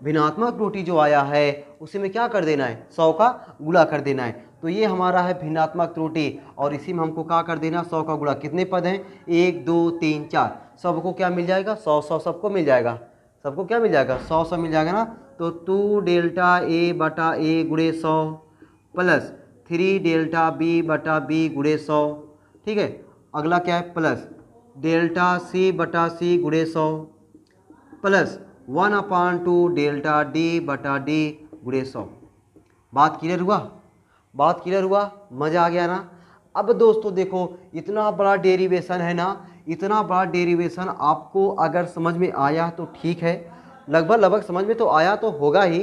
भिन्नात्मक त्रुटि जो आया है उसी में क्या कर देना है, 100 का गुणा कर देना है। तो ये हमारा है भिन्नात्मक त्रुटि, और इसी में हमको क्या कर देना, 100 का गुणा। कितने पद हैं, 1 2 3 4, सबको क्या मिल जाएगा, 100 100 सबको मिल जाएगा, सबको क्या मिल जाएगा, 100 100 मिल जाएगा ना। तो 2 डेल्टा ए बटा ए गुणे 100 प्लस 3 डेल्टा बी बटा बी गुणे 100। ठीक है, अगला क्या है, प्लस डेल्टा सी बटा सी गुणे 100 प्लस 1/2 डेल्टा डी बटा डी गुणे 100। बात क्लियर हुआ, बात क्लियर हुआ, मज़ा आ गया ना। अब दोस्तों देखो, इतना बड़ा डेरिवेशन है ना, इतना बड़ा डेरिवेशन आपको अगर समझ में आया तो ठीक है, लगभग समझ में तो आया तो होगा ही,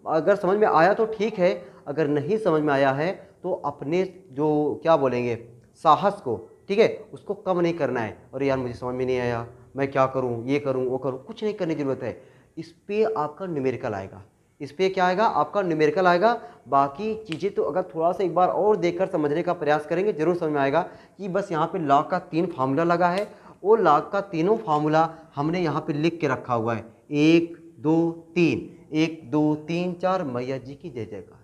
अगर समझ में आया तो ठीक है, अगर नहीं समझ में आया है तो अपने जो क्या बोलेंगे साहस को, ठीक है, उसको कम नहीं करना है। और यार मुझे समझ में नहीं आया, मैं क्या करूं, ये करूं वो करूं, कुछ नहीं करने की ज़रूरत है। इस पे आपका न्यूमेरिकल आएगा, इस पे क्या आएगा, आपका न्यूमेरिकल आएगा। बाकी चीज़ें तो अगर थोड़ा सा एक बार और देखकर समझने का प्रयास करेंगे जरूर समझ में आएगा कि बस यहाँ पे लॉग का 3 फार्मूला लगा है, वो लॉग का तीनों फार्मूला हमने यहाँ पे लिख के रखा हुआ है, 1 2 3, 1 2 3 4, मैया जी की जय जयकार।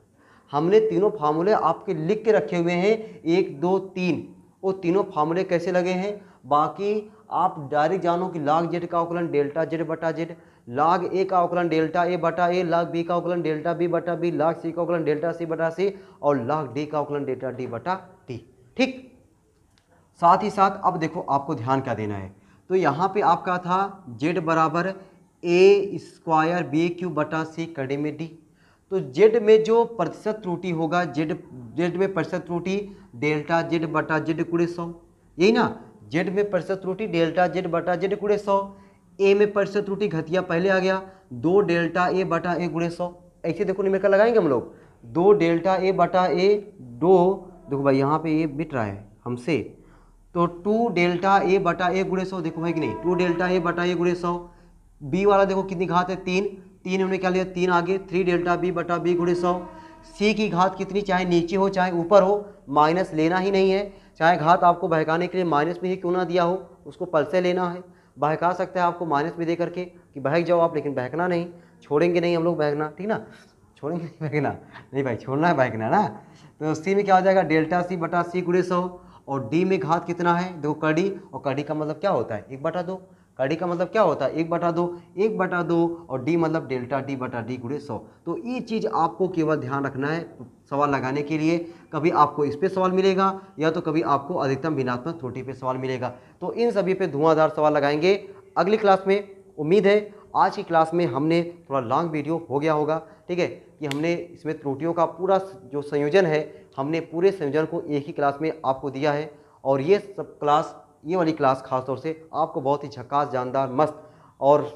हमने तीनों फार्मूले आपके लिख के रखे हुए हैं, 1 2 3, वो तीनों फार्मूले कैसे लगे हैं। बाकी आप डायरेक्ट जानो कि लॉग जेड का अवकलन डेल्टा जेड बटा जेड, लॉग ए का अवकलन डेल्टा ए बटा ए, लॉग बी का अवकलन डेल्टा बी बटा बी, लॉग सी का अवकलन डेल्टा सी बटा सी, और लॉग डी का अवकलन डेल्टा डी बटा डी। ठीक, साथ ही साथ अब देखो आपको ध्यान क्या देना है। तो यहाँ पे आपका था जेड बराबर ए स्क्वायर बी क्यू बटा सी कड़े में डी। तो जेड में जो प्रतिशत त्रुटि होगा, जेड में प्रतिशत त्रुटि डेल्टा जेड बटा जेड गुणे 100, यही ना, जेड में प्रतिशत त्रुटि डेल्टा जेड बटा जेड गुणे 100। ए में प्रतिशत त्रुटि घटिया पहले आ गया, 2 डेल्टा ए बटा ए गुणे 100। ऐसे देखो न्यूमेरिकल लगाएंगे हम लोग, 2 डेल्टा ए बटा ए, 2 देखो भाई यहाँ पे ए बिट रहा है हमसे, तो 2 डेल्टा ए बटा ए गुणे 100, देखो भाई कि नहीं, 2 डेल्टा ए बटा ए गुणे 100। बी वाला देखो कितनी घात है, 3 हमने क्या लिया, 3 आगे, 3 डेल्टा बी बटा बी गुणे 100। सी की घात कितनी, चाहे नीचे हो चाहे ऊपर हो, माइनस लेना ही नहीं है, चाहे घात आपको बहकाने के लिए माइनस में ही क्यों ना दिया हो, उसको पल से लेना है। बहका सकता है आपको माइनस में दे करके कि बहक जाओ आप, लेकिन बहकना नहीं, छोड़ेंगे नहीं हम लोग बहकना, ठीक ना, छोड़ेंगे नहीं बहकना, नहीं भाई छोड़ना है बहकना ना। तो सी में क्या हो जाएगा, डेल्टा सी बटा सी गुणे 100, और डी में घात कितना है, देखो कड़ी, और कड़ी का मतलब क्या होता है 1/2, कड़ी का मतलब क्या होता है 1/2, 1/2, और डी मतलब डेल्टा डी बटा डी गुणे 100। तो ये चीज़ आपको केवल ध्यान रखना है सवाल लगाने के लिए, कभी आपको इस पे सवाल मिलेगा या तो कभी आपको अधिकतम भिन्नात्मक त्रुटि पे सवाल मिलेगा। तो इन सभी पे धुआंधार सवाल लगाएंगे अगली क्लास में। उम्मीद है आज की क्लास में हमने थोड़ा लॉन्ग वीडियो हो गया होगा, ठीक है, कि हमने इसमें त्रुटियों का पूरा जो संयोजन है, हमने पूरे संयोजन को एक ही क्लास में आपको दिया है। और ये सब क्लास, ये वाली क्लास खास तौर से आपको बहुत ही झकास, जानदार, मस्त और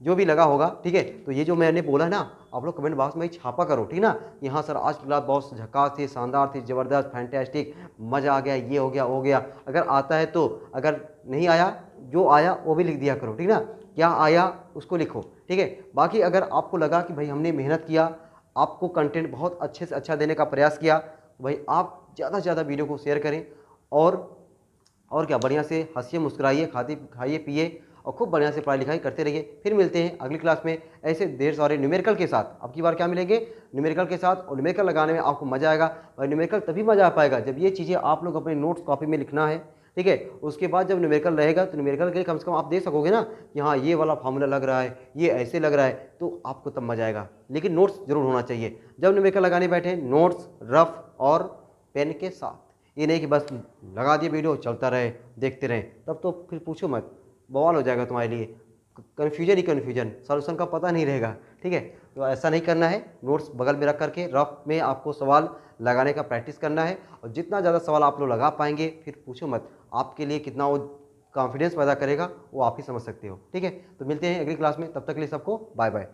जो भी लगा होगा, ठीक है। तो ये जो मैंने बोला है ना, आप लोग कमेंट बॉक्स में छापा करो, ठीक ना, यहाँ सर आज की क्लास बहुत झकास थी, शानदार थी, ज़बरदस्त, फैंटास्टिक, मज़ा आ गया, ये हो गया वो गया। अगर आता है तो, अगर नहीं आया, जो आया वो भी लिख दिया करो, ठीक ना, क्या आया उसको लिखो, ठीक है। बाकी अगर आपको लगा कि भाई हमने मेहनत किया, आपको कंटेंट बहुत अच्छे से अच्छा देने का प्रयास किया, तो भाई आप ज़्यादा से ज़्यादा वीडियो को शेयर करें, और क्या, बढ़िया से हंसिए, मुस्कुराइए, खाइए पिए, और खूब बढ़िया से पढ़ाई लिखाई करते रहिए। फिर मिलते हैं अगली क्लास में ऐसे ढेर सारे न्यूमेरिकल के साथ। अब की बार क्या मिलेंगे, न्यूमेरिकल के साथ, और न्यूमेरिकल लगाने में आपको मज़ा आएगा। और न्यूमेरिकल तभी मज़ा आ पाएगा जब ये चीज़ें आप लोग अपने नोट्स कॉपी में लिखना है, ठीक है। उसके बाद जब न्यूमेरिकल रहेगा तो न्यूमेरिकल के लिए कम से कम आप देख सकोगे ना कि हाँ ये वाला फार्मूला लग रहा है, ये ऐसे लग रहा है, तो आपको तब मजा आएगा। लेकिन नोट्स जरूर होना चाहिए जब न्यूमेरिकल लगाने बैठे, नोट्स रफ और पेन के साथ। ये नहीं कि बस लगा दिए वीडियो चलता रहे देखते रहें, तब तो फिर पूछो मत, बवाल हो जाएगा तुम्हारे लिए, कन्फ्यूजन ही कन्फ्यूजन, सॉल्यूशन का पता नहीं रहेगा। ठीक है, तो ऐसा नहीं करना है। नोट्स बगल में रख करके रफ में आपको सवाल लगाने का प्रैक्टिस करना है, और जितना ज़्यादा सवाल आप लोग लगा पाएंगे फिर पूछो मत, आपके लिए कितना वो कॉन्फिडेंस पैदा करेगा वो आप ही समझ सकते हो। ठीक है, तो मिलते हैं अगली क्लास में, तब तक के लिए सबको बाय बाय।